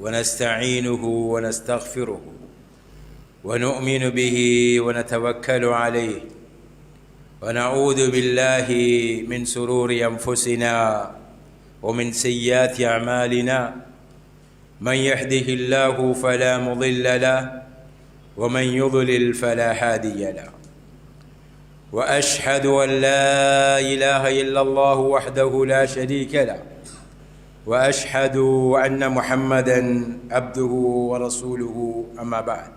ونستعينه ونستغفره ونؤمن به ونتوكل عليه ونعوذ بالله من شرور أنفسنا ومن سيئات أعمالنا من يهده الله فلا مضل له ومن يضلل فلا هادي له وأشهد أن لا إله إلا الله وحده لا شريك له وأشهد أن محمدا عبده ورسوله أما بعد.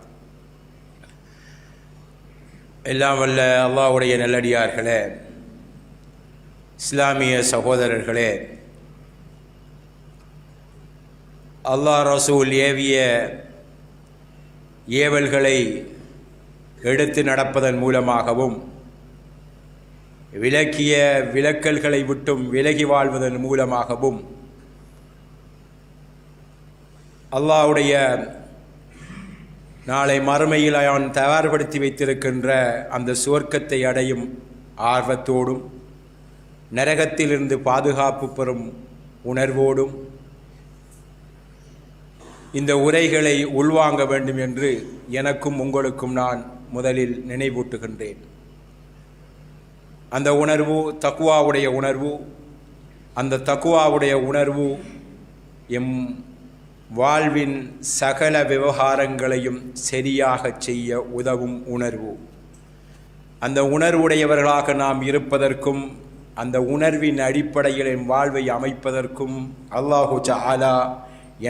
எல்லாம் வல்ல அல்லாஹ்வுடைய நல்லடியார்களே, இஸ்லாமிய சகோதரர்களே, அல்லாஹ் ரசூல் ஏவிய ஏவல்களை எடுத்து நடப்பதன் மூலமாகவும் விலக்கிய விலக்கல்களை விட்டும் விலகி வாழ்வதன் மூலமாகவும் அல்லாஹ்வுடைய நாளை மறுமையில் அவன் தயார்படுத்தி வைத்திருக்கின்ற அந்த சுவர்க்கத்தை அடையும் ஆர்வத்தோடும் நரகத்திலிருந்து பாதுகாப்பு பெறும் உணர்வோடும் இந்த உரைகளை உள்வாங்க வேண்டும் என்று எனக்கும் உங்களுக்கும் நான் முதலில் நினைவூட்டுகின்றேன். அந்த உணர்வு தக்குவாவுடைய உணர்வு. அந்த தக்குவாவுடைய உணர்வு எம் வாழ்வின் சகல விவகாரங்களையும் சரியாக செய்ய உதவும் உணர்வு. அந்த உணர்வுடையவர்களாக நாம் இருப்பதற்கும் அந்த உணர்வின் அடிப்படையில் என் வாழ்வை அமைப்பதற்கும் அல்லாஹு தஆலா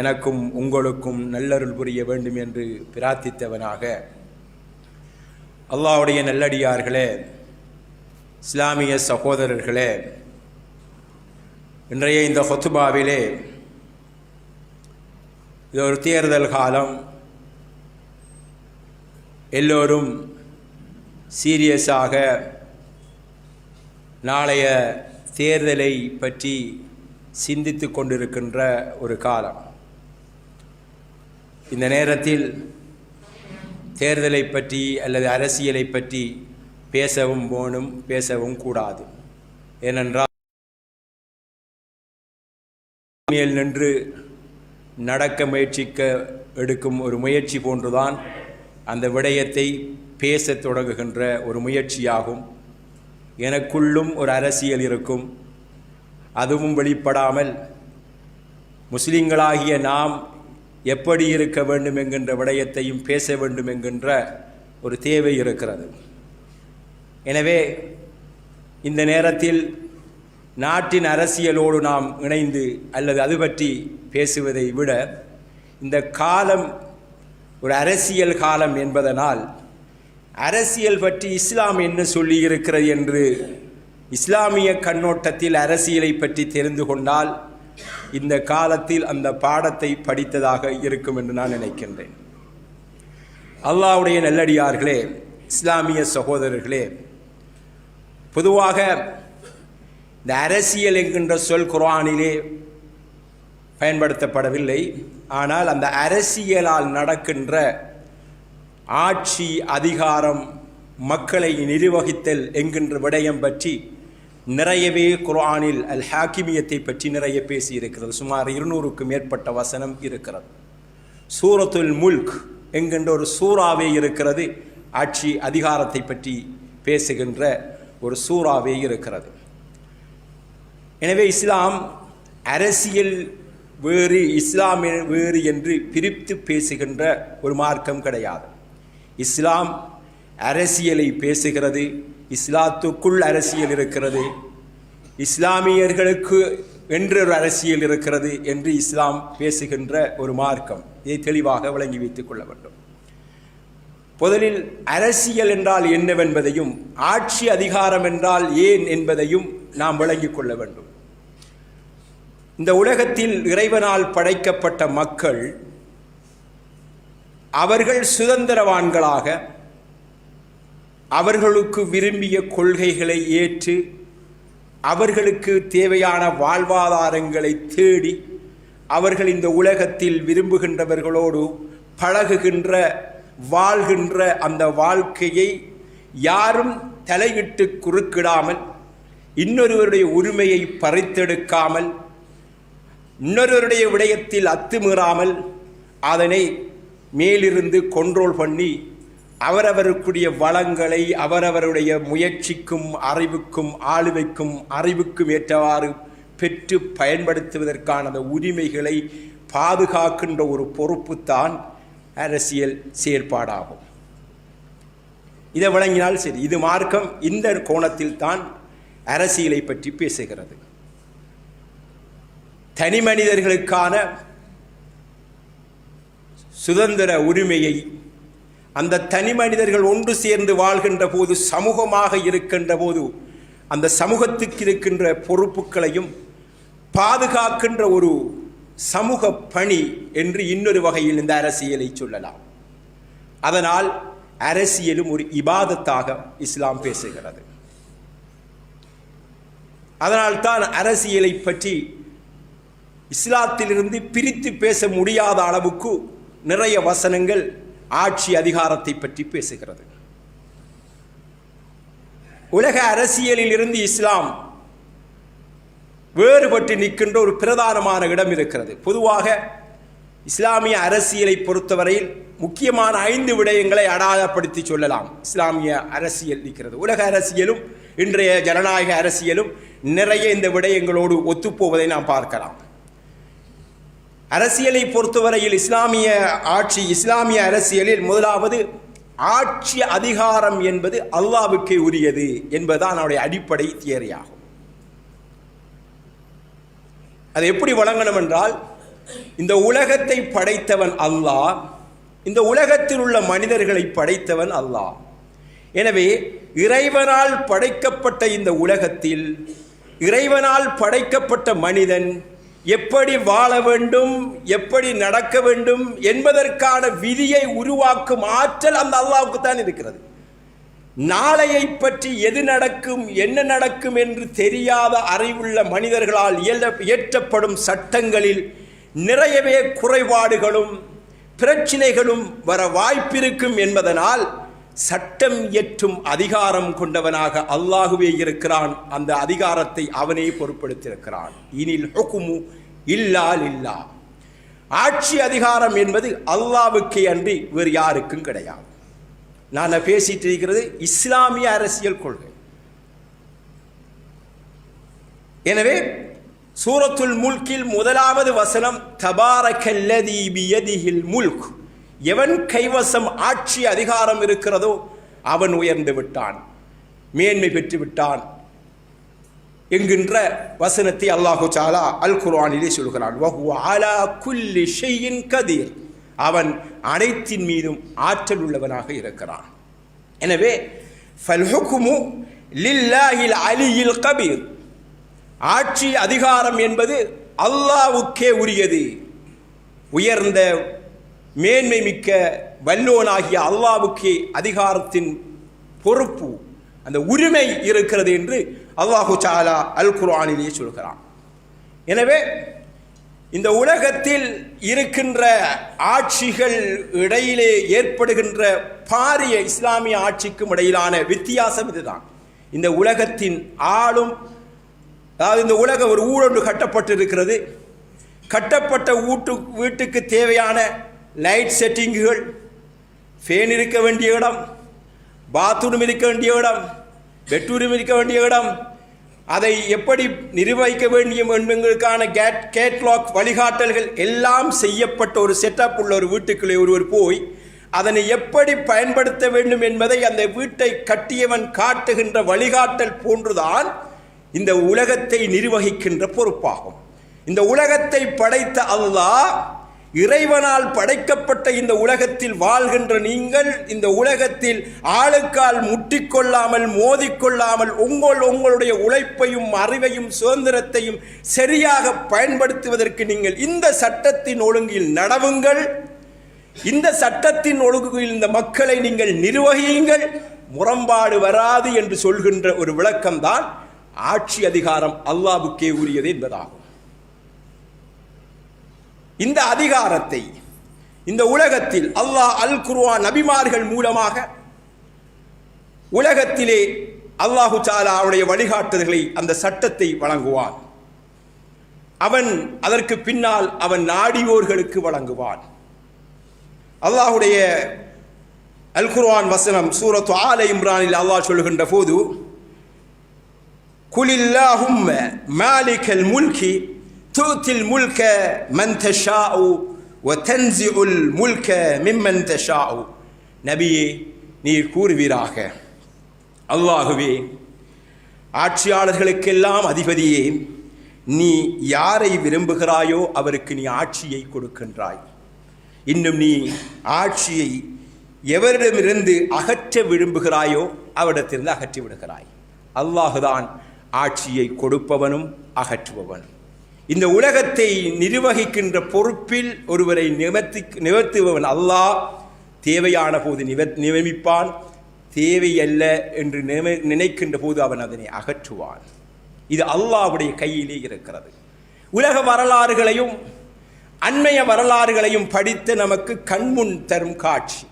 எனக்கும் உங்களுக்கும் நல்லருள் புரிய வேண்டும் என்று பிரார்த்தித்தவனாக, அல்லாஹ்வுடைய நல்லடியார்களே, இஸ்லாமிய சகோதரர்களே, இன்றைய இந்த ஹுத்பாவிலே இது ஒரு தேர்தல் காலம். எல்லோரும் சீரியஸாக நாளைய தேர்தலை பற்றி சிந்தித்து கொண்டிருக்கின்ற ஒரு காலம். இந்த நேரத்தில் தேர்தலை பற்றி அல்லது அரசியலை பற்றி பேசவும் போனும் பேசவும் கூடாது. ஏனென்றால் மேல் நின்று நடக்க முயற்சிக்க எடுக்கும் ஒரு முயற்சி போன்றுதான் அந்த விடயத்தை பேசத் தொடங்குகின்ற ஒரு முயற்சியாகும். எனக்குள்ளும் ஒரு அரசியல் இருக்கும். அதுவும் வெளிப்படாமல் முஸ்லிம்களாகிய நாம் எப்படி இருக்க வேண்டும் என்கின்ற விடயத்தையும் பேச வேண்டும் என்கின்ற ஒரு தேவை இருக்கிறது. எனவே இந்த நேரத்தில் நாட்டின் அரசியலோடு நாம் இணைந்து அல்லது அது பற்றி பேசுவதை விட இந்த காலம் ஒரு அரசியல் காலம் என்பதனால் அரசியல் பற்றி இஸ்லாம் என்ன சொல்லி இருக்கிறது என்று இஸ்லாமிய கண்ணோட்டத்தில் அரசியலை பற்றி தெரிந்து கொண்டால் இந்த காலத்தில் அந்த பாடத்தை படித்ததாக இருக்கும் என்று நான் நினைக்கின்றேன். அல்லாஹ்வுடைய நல்லடியார்களே, இஸ்லாமிய சகோதரர்களே, பொதுவாக இந்த அரசியல் என்கின்ற சொல் குர்ஆனிலே பயன்படுத்தப்படவில்லை. ஆனால் அந்த அரசியலால் நடக்கின்ற ஆட்சி, அதிகாரம், மக்களை நிர்வகித்தல் என்கின்ற விடயம் பற்றி நிறையவே குர்ஆனில் அல் ஹாக்கிமியத்தை பற்றி நிறைய பேசியிருக்கிறது. சுமார் 200க்கும் மேற்பட்ட வசனம் இருக்கிறது. சூரத்துல் முல்க் என்கின்ற ஒரு சூறாவே இருக்கிறது. ஆட்சி அதிகாரத்தை பற்றி பேசுகின்ற ஒரு சூறாவே இருக்கிறது. எனவே இஸ்லாம் அரசியல் வேறு, இஸ்லாம் வேறு என்று பிரித்து பேசுகின்ற ஒரு மார்க்கம் கிடையாது. இஸ்லாம் அரசியலை பேசுகிறது. இஸ்லாத்துக்குள் அரசியல் இருக்கிறது. இஸ்லாமியர்களுக்கு என்று ஒரு அரசியல் இருக்கிறது என்று இஸ்லாம் பேசுகின்ற ஒரு மார்க்கம். இதை தெளிவாக விளங்கி வைத்துக் கொள்ள வேண்டும். முதலில் அரசியல் என்றால் என்னவென்பதையும் ஆட்சி அதிகாரம் என்றால் ஏன் என்பதையும் நாம் விளங்கிக் கொள்ள வேண்டும். இந்த உலகத்தில் இறைவனால் படைக்கப்பட்ட மக்கள் அவர்கள் சுதந்திரவான்களாக அவர்களுக்கு விரும்பிய கொள்கைகளை ஏற்று அவர்களுக்கு தேவையான வாழ்வாதாரங்களை தேடி அவர்கள் இந்த உலகத்தில் விரும்புகின்றவர்களோடு பழகுகின்ற வாழ்கின்ற அந்த வாழ்க்கையை யாரும் தலையிட்டு குறுக்கிடாமல், இன்னொருவருடைய உரிமையை பறித்தெடுக்காமல், இன்னொருவருடைய விடயத்தில் அத்துமீறாமல் அதனை மேலிருந்து கண்ட்ரோல் பண்ணி அவரவருக்குரிய வளங்களை அவரவருடைய முயற்சிக்கும் அறிவுக்கும் ஆளுமைக்கும் அறிவுக்கும் ஏற்றவாறு பெற்று பயன்படுத்துவதற்கான அந்த உரிமைகளை பாதுகாக்கின்ற ஒரு பொறுப்புத்தான் அரசியல் செயற்பாடாகும். இதை வழங்கினால் சரி. இது மார்க்கம் இந்த கோணத்தில் தான் அரசியலை பற்றி பேசுகிறது. தனி மனிதர்களுக்கான சுதந்திர உரிமையை அந்த தனி மனிதர்கள் ஒன்று சேர்ந்து வாழ்கின்ற போது சமூகமாக இருக்கின்ற போது அந்த சமூகத்துக்கு இருக்கின்ற பொறுப்புகளையும் பாதுகாக்கின்ற ஒரு சமூக பணி என்று இன்னொரு வகையில் இந்த அரசியலை சொல்லலாம். அதனால் அரசியலும் ஒரு இபாதத்தாக இஸ்லாம் பேசுகிறது. அதனால்தான் அரசியலை பற்றி இஸ்லாத்திலிருந்து பிரித்து பேச முடியாத அளவுக்கு நிறைய வசனங்கள் ஆட்சி அதிகாரத்தை பற்றி பேசுகிறது. உலக அரசியலில் இருந்து இஸ்லாம் வேறுபட்டு நிற்கின்ற ஒரு பிரதானமான இடம் இருக்கிறது. பொதுவாக இஸ்லாமிய அரசியலை பொறுத்தவரையில் முக்கியமான 5 விடயங்களை அடையாளப்படுத்தி சொல்லலாம். இஸ்லாமிய அரசியல் நிற்கிறது. உலக அரசியலும் இன்றைய ஜனநாயக அரசியலும் நிறைய இந்த விடயங்களோடு ஒத்துப்போவதை நாம் பார்க்கலாம். அரசியலை பொறுத்தவரையில் இஸ்லாமிய ஆட்சி, இஸ்லாமிய அரசியலில் முதலாவது ஆட்சி அதிகாரம் என்பது அல்லாஹ்வுக்கே உரியது என்பதுதான் அவருடைய அடிப்படை தியரியாகும். அது எப்படி வழங்கணும் என்றால், இந்த உலகத்தை படைத்தவன் அல்லாஹ், இந்த உலகத்தில் உள்ள மனிதர்களை படைத்தவன் அல்லாஹ். எனவே இறைவனால் படைக்கப்பட்ட இந்த உலகத்தில் இறைவனால் படைக்கப்பட்ட மனிதன் எப்படி வாழ வேண்டும், எப்படி நடக்க வேண்டும் என்பதற்கான விதியை உருவாக்கும் ஆற்றல் அந்த அல்லாஹ்வுக்கு தான் இருக்கிறது. நாளையை பற்றி எது நடக்கும், என்ன நடக்கும் என்று தெரியாத அறிவுள்ள மனிதர்களால் இயற்றப்படும் சட்டங்களில் நிறையவே குறைபாடுகளும் பிரச்சினைகளும் வர வாய்ப்பிருக்கும் என்பதனால் சட்டம் இயற்றும் அதிகாரம் கொண்டவனாக அல்லாஹுவே இருக்கிறான். அந்த அதிகாரத்தை அவனே பொறுப்படுத்தியிருக்கிறான். இனில் ஹுக்மு இல்லா லில்லாஹ். ஆட்சி அதிகாரம் என்பது அல்லாஹ்வுக்கே அன்றி வேறு யாருக்கும் கிடையாது. நான் பேசிட்டு இருக்கிறது இஸ்லாமிய அரசியல் கொள்கை. எனவே சூரத்துல் முல்கில் முதலாவது வசனம் தபாரக்கல்லதி பியதிஹில் முல்க், எவன் கைவசம் ஆட்சி அதிகாரம் இருக்கிறதோ அவன் உயர்ந்து விட்டான், மேன்மை பெற்று விட்டான் என்கின்ற வசனத்தை அல்லாஹு தஆலா அல் குர்ஆனிலே சொல்கிறான். வஹுவ அலா குல்லி ஷைஇன் கதீர், அவன் அனைத்தின் மீதும் ஆற்றல் உள்ளவனாக இருக்கிறான். எனவே ஃபல் ஹுக்மு லில்லாஹில் அலியில் கபீர், ஆட்சி அதிகாரம் என்பது அல்லாஹ்வுக்கே உரியது. உயர்ந்த மேன்மை மிக்க வல்லோனாகிய அல்லாஹ்வுக்கே அதிகாரத்தின் பொறுப்பு, அந்த உரிமை இருக்கிறது என்று அல்லாஹு தஆலா அல் குர்ஆனிலே சொல்கிறான். எனவே இந்த உலகத்தில் இருக்கின்ற ஆட்சிகள் இடையிலே ஏற்படுகின்ற பாரிய இஸ்லாமிய ஆட்சிக்கும் இடையிலான வித்தியாசம் இதுதான். இந்த உலகத்தின் ஆளும், அதாவது இந்த உலகம் ஒரு ஊரொன்று கட்டப்பட்டிருக்கிறது. கட்டப்பட்ட வீட்டுக்கு தேவையான லைட் செட்டிங்குகள், ஃபேன் இருக்க வேண்டிய இடம், பாத்ரூம் இருக்க வேண்டிய இடம், பெட்ரூம் இருக்க வேண்டிய இடம், அதை எப்படி நிர்வகிக்க வேண்டும் என்பதற்கான கேட்லாக் வழிகாட்டல்கள் எல்லாம் செய்யப்பட்ட ஒரு செட்டப் உள்ள ஒரு வீட்டுக்குள்ளே ஒருவர் போய் அதனை எப்படி பயன்படுத்த வேண்டும் என்பதை அந்த வீட்டை கட்டியவன் காட்டுகின்ற வழிகாட்டல் போன்றுதான் இந்த உலகத்தை நிர்வகிக்கின்ற பொறுப்பாகும். இந்த உலகத்தை படைத்த அல்லாஹ், இறைவனால் படைக்கப்பட்ட இந்த உலகத்தில் வாழ்கின்ற நீங்கள் இந்த உலகத்தில் ஆளுக்கால் முட்டிக்கொள்ளாமல் மோதிக்கொள்ளாமல் உங்களுடைய உழைப்பையும் அறிவையும் சுதந்திரத்தையும் சரியாக பயன்படுத்துவதற்கு நீங்கள் இந்த சட்டத்தின் ஒழுங்கில் நடவுங்கள், இந்த சட்டத்தின் ஒழுங்கில் இந்த மக்களை நீங்கள் நிர்வகியுங்கள், முரண்பாடு வராது என்று சொல்கின்ற ஒரு விளக்கம்தான் ஆட்சி அதிகாரம் அல்லாஹ்வுக்கே உரியது என்பதாகும். இந்த அதிகாரத்தை இந்த உலகத்தில் அல்லாஹ் அல் குர்ஆன் நபிமார்கள் மூலமாக உலகத்திலே அல்லாஹு தஆலா அவருடைய வழிகாட்டுதல்களை, அந்த சட்டத்தை வழங்குவான். அவன் அதற்கு பின்னால் அவன் நாடியோர்களுக்கு வழங்குவான். அல்லாஹுடைய அல் குர்ஆன் வசனம் சூரத்து ஆல இம்ரானில் அல்லாஹ் சொல்கின்ற போது குலில்லாஹும்ம மாலிகல் முல்கி துத்தில் முல்க மன் தஷாஉ வ தன்ஸிஉல் முல்க மிம்மன் தஷாஉ. நபியே, நீர் கூறுவீராக, அல்லாஹுவே, ஆட்சியாளர்களுக்கெல்லாம் அதிபதியே, நீ யாரை விரும்புகிறாயோ அவருக்கு நீ ஆட்சியை கொடுக்கின்றாய். இன்னும் நீ ஆட்சியை எவரிடமிருந்து அகற்ற விரும்புகிறாயோ அவரிடத்திலிருந்து அகற்றி விடுகிறாய். அல்லாஹுதான் ஆட்சியை கொடுப்பவனும் அகற்றுபவனும். இந்த உலகத்தை நிர்வகிக்கின்ற பொறுப்பில் ஒருவரை நிவர்த்துபவன் அல்லாஹ். தேவையான போது நியமிப்பான், தேவையல்ல என்று நினைக்கின்ற போது அவன் அதனை அகற்றுவான். இது அல்லாஹ்வுடைய கையிலே இருக்கிறது. உலக வரலாறுகளையும் அண்மைய வரலாறுகளையும் படித்து நமக்கு கண்முன் தரும் காட்சி.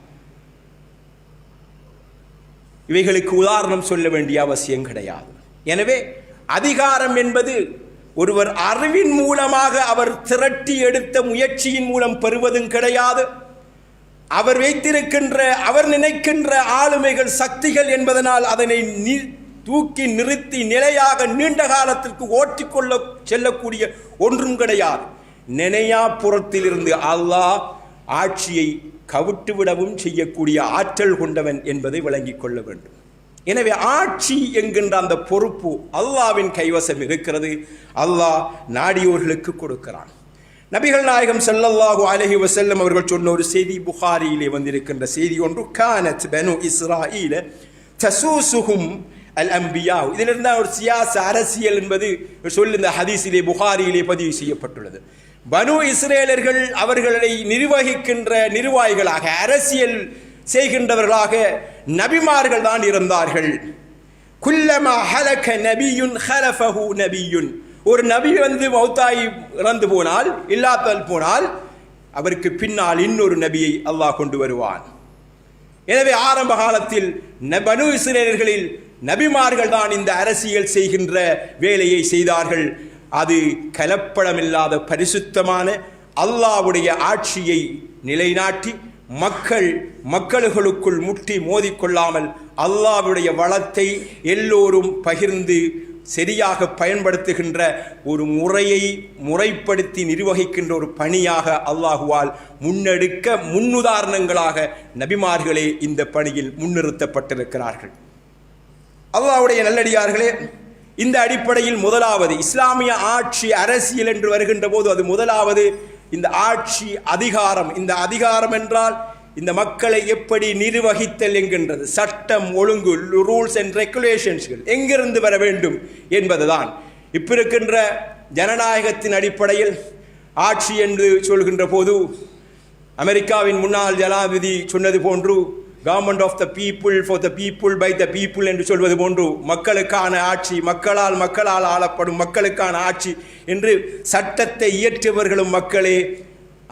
இவைகளுக்கு உதாரணம் சொல்ல வேண்டிய அவசியம் கிடையாது. எனவே அதிகாரம் என்பது ஒருவர் அறிவின் மூலமாக அவர் திரட்டி எடுத்த முயற்சியின் மூலம் பெறுவதும் கிடையாது. அவர் வைத்திருக்கின்ற அவர் நினைக்கின்ற ஆளுமைகள் சக்திகள் என்பதனால் அதனை தூக்கி நிறுத்தி நிலையாக நீண்ட காலத்திற்கு ஓட்டிக்கொள்ள செல்லக்கூடிய ஒன்றும் கிடையாது. நினையா புறத்திலிருந்து அல்லாஹ் ஆட்சியை கவிட்டுவிடவும் செய்யக்கூடிய ஆற்றல் கொண்டவன் என்பதை விளங்கிக் கொள்ள வேண்டும். எனவே ஆட்சி என்கின்ற அந்த பொறுப்பு அல்லாஹ்வின் கைவசம் இருக்கிறது. அல்லாஹ் நாடியோர்களுக்கு கொடுக்கிறான். நபிகள் நாயகம் ஸல்லல்லாஹு அலைஹி வஸல்லம் அவர்கள் சொன்ன ஒரு செய்தி புகாரியிலே வந்திருக்கின்ற செய்தி ஒன்று, கானத் பனு இஸ்ராயீல தசூசுஹும் அல் அம்பியா. இதிலிருந்து ஒரு சியாச அரசியல் என்பது சொல்லி இந்த ஹதீஸிலே புகாரியிலே பதிவு செய்யப்பட்டுள்ளது. பனு இஸ்ரேலர்கள் அவர்களை நிர்வகிக்கின்ற நிர்வாகிகளாக அரசியல் செய்கின்றவர்களாக நபிமார்கள் தான் இருந்தார்கள். குல்லமா ஹலக நபியுன் ஹலஃபஹு நபியுன். ஒரு நபி மௌத்தாய் இறந்து போனால், இல்லாதல் போனால், அவருக்கு பின்னால் இன்னொரு நபியை அல்லாஹ் கொண்டு வருவான். எனவே ஆரம்ப காலத்தில் பனு இஸ்ரேலர்களில் நபிமார்கள் தான் இந்த அரசியல் செய்கின்ற வேலையை செய்தார்கள். அது கலப்படமில்லாத பரிசுத்தமான அல்லாஹ்வுடைய ஆட்சியை நிலைநாட்டி மக்களுக்குள் முட்டி மோதிக்கொள்ளாமல் அல்லாஹ்வுடைய வளத்தை எல்லோரும் பகிர்ந்து சரியாக பயன்படுத்துகின்ற ஒரு முறையை முறைப்படுத்தி நிர்வகிக்கின்ற ஒரு பணியாக அல்லாஹுவால் முன்னெடுக்க முன்னுதாரணங்களாக நபிமார்களே இந்த பணியில் முன்னிறுத்தப்பட்டிருக்கிறார்கள். அல்லாஹ்வுடைய நல்லடியார்களே, இந்த அடிப்படையில் முதலாவது இஸ்லாமிய ஆட்சி அரசியல் என்று வருகின்ற போது அது முதலாவது இந்த ஆட்சி அதிகாரம். இந்த அதிகாரம் என்றால் இந்த மக்களை எப்படி நிர்வகித்தல் என்கின்றது, சட்டம் ஒழுங்கு, ரூல்ஸ் அண்ட் ரெகுலேஷன்ஸ்கள் எங்கிருந்து வர வேண்டும் என்பதுதான். இப்ப இருக்கின்ற ஜனநாயகத்தின் அடிப்படையில் ஆட்சி என்று சொல்கின்ற போது அமெரிக்காவின் முன்னாள் ஜனாதிபதி சொன்னது போன்று government of the people, for the people, by the people என்று சொல்வது போன்று மக்களுக்கான ஆட்சி, மக்களால் ஆளப்படும் மக்களுக்கான ஆட்சி என்று சட்டத்தை இயற்றுபவர்களும் மக்களே,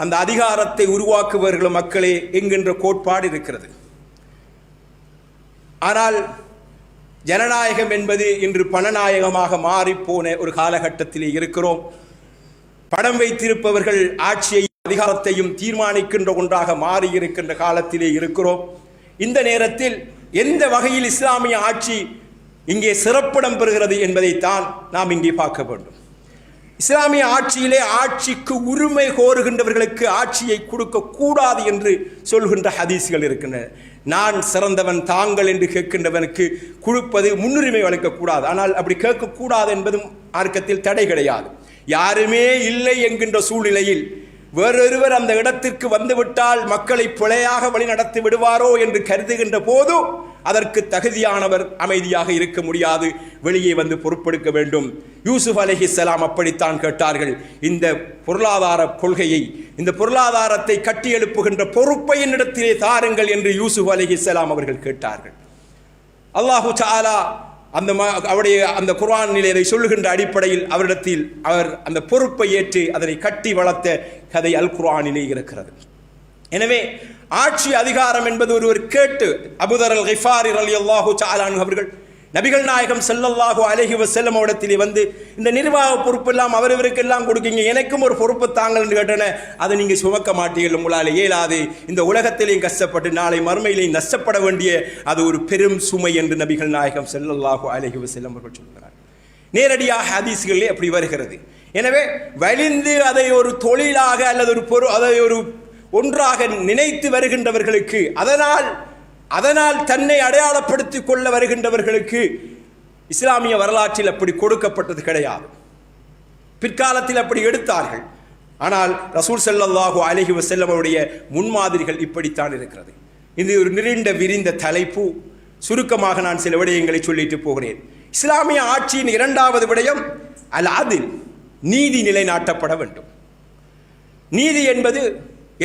அந்த அதிகாரத்தை உருவாக்குபவர்களும் மக்களே என்கின்ற கோட்பாடு இருக்கிறது. ஆனால் ஜனநாயகம் என்பது இன்று பணநாயகமாக மாறிப்போன ஒரு காலகட்டத்திலே இருக்கிறோம். பணம் வைத்திருப்பவர்கள் ஆட்சியை அதிகாரத்தையும் தீர்மானிக்கின்ற ஒன்றாக மாறி இருக்கின்ற காலத்திலே இருக்கிறோம். இந்த நேரத்தில் எந்த வகையில் இஸ்லாமிய ஆட்சி இங்கே சிறப்பிடம் பெறுகிறது என்பதைத்தான் நாம் இங்கே பார்க்க வேண்டும். இஸ்லாமிய ஆட்சியிலே ஆட்சிக்கு உரிமை கோருகின்றவர்களுக்கு ஆட்சியை கொடுக்க கூடாது என்று சொல்கின்ற ஹதீஸ்கள் இருக்கின்றன. நான் சிறந்தவன், தாங்கள் என்று கேட்கின்றவனுக்கு கொடுப்பது முன்னுரிமை வழங்கக்கூடாது. ஆனால் அப்படி கேட்கக்கூடாது என்பதும் மார்க்கத்தில் தடை கிடையாது. யாருமே இல்லை என்கின்ற சூழ்நிலையில் வேறொருவர் அந்த இடத்திற்கு வந்துவிட்டால் மக்களை பிழையாக வழி நடத்தி விடுவாரோ என்று கருதுகின்ற போது அதற்கு தகுதியானவர் அமைதியாக இருக்க முடியாது, வெளியே வந்து பொறுப்பெடுக்க வேண்டும். யூசுப் அலைஹிஸ்ஸலாம் அப்படித்தான் கேட்டார்கள். இந்த பொருளாதார கொள்கையை, இந்த பொருளாதாரத்தை கட்டியெழுப்புகின்ற பொறுப்பை என்னிடத்திலே தாருங்கள் என்று யூசுப் அலைஹிஸ்ஸலாம் அவர்கள் கேட்டார்கள். அல்லாஹு தஆலா அவருடைய அந்த குர்ஆனிலே இதை சொல்லுகின்ற அடிப்படையில் அவரிடத்தில் அவர் அந்த பொறுப்பை ஏற்று அதனை கட்டி வளர்த்த கதை அல் குர்ஆனிலே இருக்கிறது. எனவே ஆட்சி அதிகாரம் என்பது ஒருவர் கேட்டு, அபூதர் அல் கிஃபாரி ரலியல்லாஹு தஆலா அன்ஹு அவர்கள் நபிகள் நாயகம் ஸல்லல்லாஹு அலைஹி வஸல்லம் இடத்திலே வந்து இந்த நிர்வாக பொறுப்பு எல்லாம் அவரவருக்கெல்லாம் கொடுக்கீங்க, எனக்கும் ஒரு பொறுப்பு தாங்கள் என்று கேட்டன. அதை நீங்கள் சுமக்க மாட்டீர்கள், உங்களால் இயலாது, இந்த உலகத்திலேயும் கஷ்டப்பட்டு நாளை மறுமையிலேயும் நஷ்டப்பட வேண்டிய அது ஒரு பெரும் சுமை என்று நபிகள் நாயகம் ஸல்லல்லாஹு அலைஹி வஸல்லம் அவர்கள் சொல்கிறார். நேரடியாக ஹதீஸ்களிலே அப்படி வருகிறது. எனவே வலிந்து அதை ஒரு தொழிலாக அல்லது அதை ஒரு ஒன்றாக நினைத்து வருகின்றவர்களுக்கு, அதனால் தன்னை அடையாளப்படுத்திக் கொள்ள வருகின்றவர்களுக்கு இஸ்லாமிய வரலாற்றில் அப்படி கொடுக்கப்பட்டது கிடையாது. பிற்காலத்தில் அப்படி எடுத்தார்கள். ஆனால் ரசூல் ஸல்லல்லாஹு அலைஹி வஸல்லம் அவருடைய முன்மாதிரிகள் இப்படித்தான் இருக்கிறது. இது ஒரு நீண்ட விரிந்த தலைப்பு. சுருக்கமாக நான் சில விடயங்களை சொல்லிட்டு போகிறேன். இஸ்லாமிய ஆட்சியின் இரண்டாவது விடயம் அல் அதில், நீதி நிலைநாட்டப்பட வேண்டும். நீதி என்பது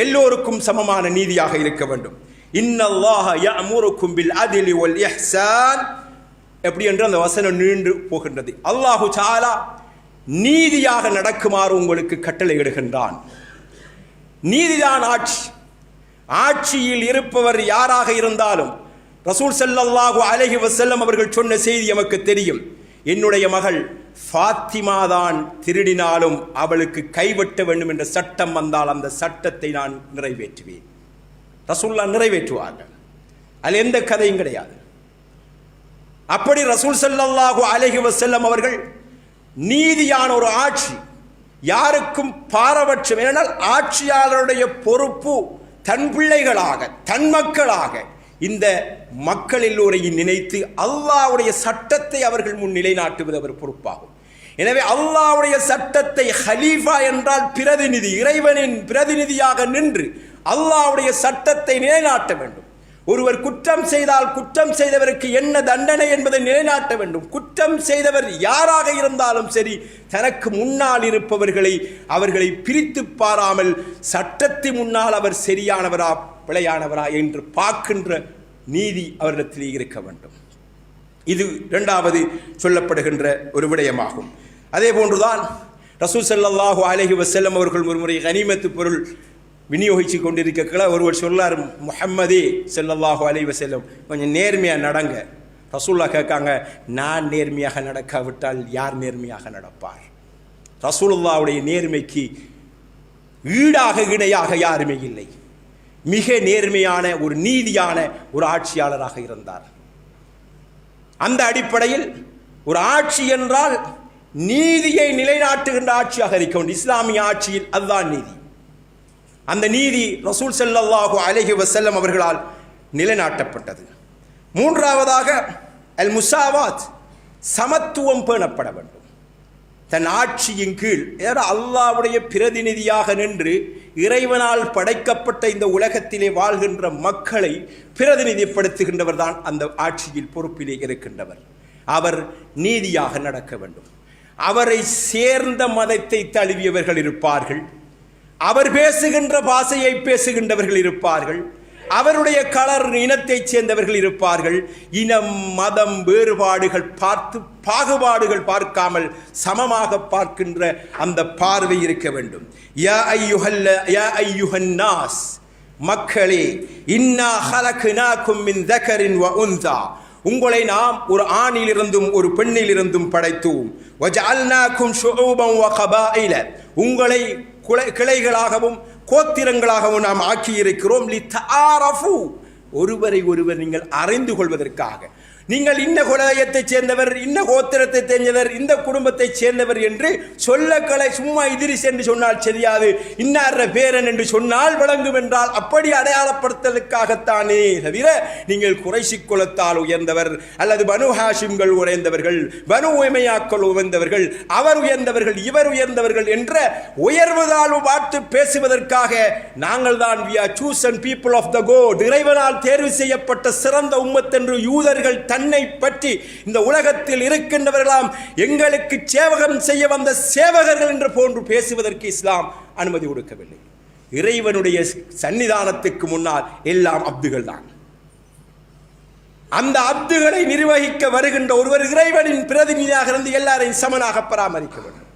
எல்லோருக்கும் சமமான நீதியாக இருக்க வேண்டும். இன்னல்லாஹ யஅமுருக்கும் பில் அத்லி வல் இஹ்சான், எப்படி என்று அந்த வசனம் நீண்டு போகின்றது. அல்லாஹு தஆலா நீதியாக நடக்குமாறு உங்களுக்கு கட்டளையிடுகின்றான். நீதிதான் ஆட்சி. ஆட்சியில் இருப்பவர் யாராக இருந்தாலும் ரசூல் ஸல்லல்லாஹு அலைஹி வஸல்லம் அவர்கள் சொன்ன செய்தி நமக்கு தெரியும். என்னுடைய மகள் ஃபாத்திமா தான் திருடினாலும் அவளுக்கு கைவெட்ட வேண்டும் என்ற சட்டம் வந்தால் அந்த சட்டத்தை நான் நிறைவேற்றுவேன். ரசூல்லா நிறைவேற்றுவார்கள். அதில் எந்த கதையும் கிடையாது. அப்படி ரசூல் ஸல்லல்லாஹு அலைஹி வஸல்லம் அவர்கள் நீதியான ஒரு ஆட்சி, யாருக்கும் பாரபட்சம், ஏனென்றால் ஆட்சியாளருடைய பொறுப்பு தன் பிள்ளைகளாக தன் மக்களாக இந்த மக்கள் எல்லோரையும் நினைத்து அல்லாஹ்வுடைய சட்டத்தை அவர்கள் முன் நிலைநாட்டுவது அவர் பொறுப்பாகும். எனவே அல்லாஹ்வுடைய சட்டத்தை, ஹலீஃபா என்றால் பிரதிநிதி, இறைவனின் பிரதிநிதியாக நின்று அல்லாஹ்வுடைய சட்டத்தை நிலைநாட்ட வேண்டும். ஒருவர் குற்றம் செய்தால் குற்றம் செய்தவருக்கு என்ன தண்டனை என்பதை நிலைநாட்ட வேண்டும். குற்றம் செய்தவர் யாராக இருந்தாலும் சரி, தனக்கு முன்னால் இருப்பவர்களை அவர்களை பிரித்து பாராமல் சட்டத்தின் முன்னால் அவர் சரியானவரா பிழையானவரா என்று பார்க்கின்ற நீதி அவரிடத்தில் இருக்க வேண்டும். இது இரண்டாவது சொல்லப்படுகின்ற ஒரு விடயமாகும். அதே போன்றுதான் ரசூல் ஸல்லல்லாஹு அலைஹி வஸல்லம் அவர்கள் ஒருமுறை கனிமத்து பொருள் விநியோகிச்சு கொண்டிருக்கல ஒருவர் சொல்லார், முஹம்மதே ஸல்லல்லாஹு அலைஹி வஸல்லம் கொஞ்சம் நேர்மையாக நடங்க. ரசூல்லா கேட்காங்க, நான் நேர்மையாக நடக்காவிட்டால் யார் நேர்மையாக நடப்பார்? ரசூலுல்லாஹ்வுடைய நேர்மைக்கு ஈடாக இணையாக யாருமே இல்லை. மிக நேர்மையான ஒரு நீதியான ஒரு ஆட்சியாளராக இருந்தார். அந்த அடிப்படையில் ஒரு ஆட்சி என்றால் நீதியை நிலைநாட்டுகின்ற ஆட்சியாக இருக்க வேண்டும். இஸ்லாமிய ஆட்சியில் அதுதான் நீதி. அந்த நீதி ரசூல் ஸல்லல்லாஹு அலைஹி வஸல்லம் அவர்களால் நிலைநாட்டப்பட்டது. மூன்றாவதாக அல் முசாவாத், சமத்துவம் பேணப்பட வேண்டும். தன் ஆட்சியின் கீழ் அல்லாஹ்வுடைய பிரதிநிதியாக நின்று இறைவனால் படைக்கப்பட்ட இந்த உலகத்திலே வாழ்கின்ற மக்களை பிரதிநிதிப்படுத்துகின்றவர் தான் அந்த ஆட்சியில் பொறுப்பிலே இருக்கின்றவர். அவர் நீதியாக நடக்க வேண்டும். அவரை சேர்ந்த மதத்தை தழுவியவர்கள் இருப்பார்கள், அவர் பேசுகின்ற பாஷையை பேசுகின்றவர்கள் இருப்பார்கள், அவருடைய கலர் இனத்தைச் சேர்ந்தவர்கள் இருப்பார்கள். இனம் மதம் வேறுபாடுகள் பார்த்து பாகுபாடுகள் பார்க்காமல் சமமாக பார்க்கின்ற அந்த பார்வை இருக்க வேண்டும். யா ஐயுஹன் நாஸ், மக்களே, இன்னா ஹலக்னாகும் மின் தகரின் வ உன்ஸா, உங்களை நாம் ஒரு ஆணிலிருந்தும் ஒரு பெண்ணிலிருந்தும் படைத்தோம். வஜஅல்னாகும் ஷுஊபன் வ கபாயில, உங்களை கிளைகளாகவும் கோத்திரங்களாகவும் நாம் ஆக்கியிருக்கிறோம். லிதஆரஃபு, ஒருவரை ஒருவர் நீங்கள் அறிந்து கொள்வதற்காக. நீங்கள் இன்ன குலத்தைச் சேர்ந்தவர், இன்ன கோத்திரத்தை சேர்ந்தவர், இந்த குடும்பத்தைச் சேர்ந்தவர் என்று சொல்லக்களை சும்மா இதிரிஸ் என்று சொன்னால் தெரியாது, இன்னார பேரன் என்று சொன்னால் விளங்கும் என்றால் அப்படி அடையாளப்படுத்தலுக்காகத்தானே தவிர நீங்கள் குறைஷி குலத்தால் உயர்ந்தவர் அல்லது பனு ஹாஷிம்கள் உயர்ந்தவர்கள், பனு உமையாக்கள் உயர்ந்தவர்கள், அவர் உயர்ந்தவர்கள், இவர் உயர்ந்தவர்கள் என்ற உயர்வு தாழ்வு பார்த்து பேசுவதற்காக நாங்கள் தான் we are chosen people of the God, இறைவனால் தேர்வு செய்யப்பட்ட சிறந்த உம்மத் என்று யூதர்கள் தன்னை பற்றி இந்த உலகத்தில் இருக்கின்றவர்களாம் எங்களுக்கு சேவகம் செய்ய வந்த சேவகர்கள் என்று போன்று பேசுவதற்கு இஸ்லாம் அனுமதி கொடுக்கவில்லை. இறைவனுடைய சன்னிதானத்துக்கு முன்னால் எல்லாம் அப்துகள் தான். அந்த அப்துகளை நிர்வகிக்க வருகின்ற ஒருவர் இறைவனின் பிரதிநிதியாக இருந்து எல்லாரையும் சமனாக பராமரிக்க வேண்டும்.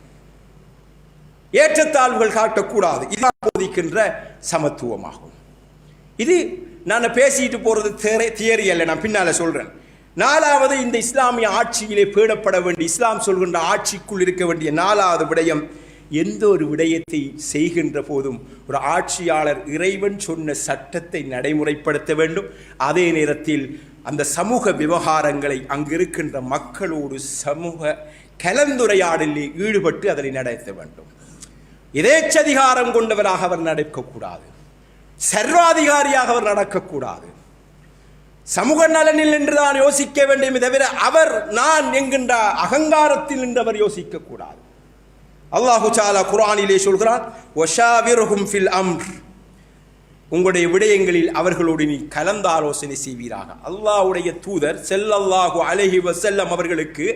ஏற்றத்தாழ்வுகள் காட்டக்கூடாது. இதுதான் போதிக்கின்ற சமத்துவமாகும். இது நான் பேசிட்டு போறது தியரி அல்ல, நான் பின்னால சொல்றேன். நாலாவது, இந்த இஸ்லாமிய ஆட்சியிலே பேணப்பட வேண்டிய, இஸ்லாம் சொல்கின்ற ஆட்சிக்குள் இருக்க வேண்டிய நாலாவது விடயம், எந்த ஒரு விடயத்தை செய்கின்ற போதும் ஒரு ஆட்சியாளர் இறைவன் சொன்ன சட்டத்தை நடைமுறைப்படுத்த வேண்டும். அதே நேரத்தில் அந்த சமூக விவகாரங்களை அங்கிருக்கின்ற மக்களோடு சமூக கலந்துரையாடலில் ஈடுபட்டு அதனை நடத்த வேண்டும். எதேச்சதிகாரம் கொண்டவராக அவர் நடக்கக்கூடாது, சர்வாதிகாரியாக அவர் நடக்கக்கூடாது. சமூக நலனில் என்றுதான் யோசிக்க வேண்டுமே தவிர அவர் நான் என்கின்ற அகங்காரத்தில் என்று அவர் யோசிக்க கூடாது. அல்லாஹு தஆலா குர்ஆனிலே சொல்கிறான், வஷாவிர்ஹும் ஃபில் அம்ர், உங்களுடைய விடயங்களில் அவர்களோடு நீ கலந்து ஆலோசனை செய்வீராக. அல்லாஹ்வுடைய தூதர் ஸல்லல்லாஹு அலைஹி வஸல்லம் அவர்களுக்கு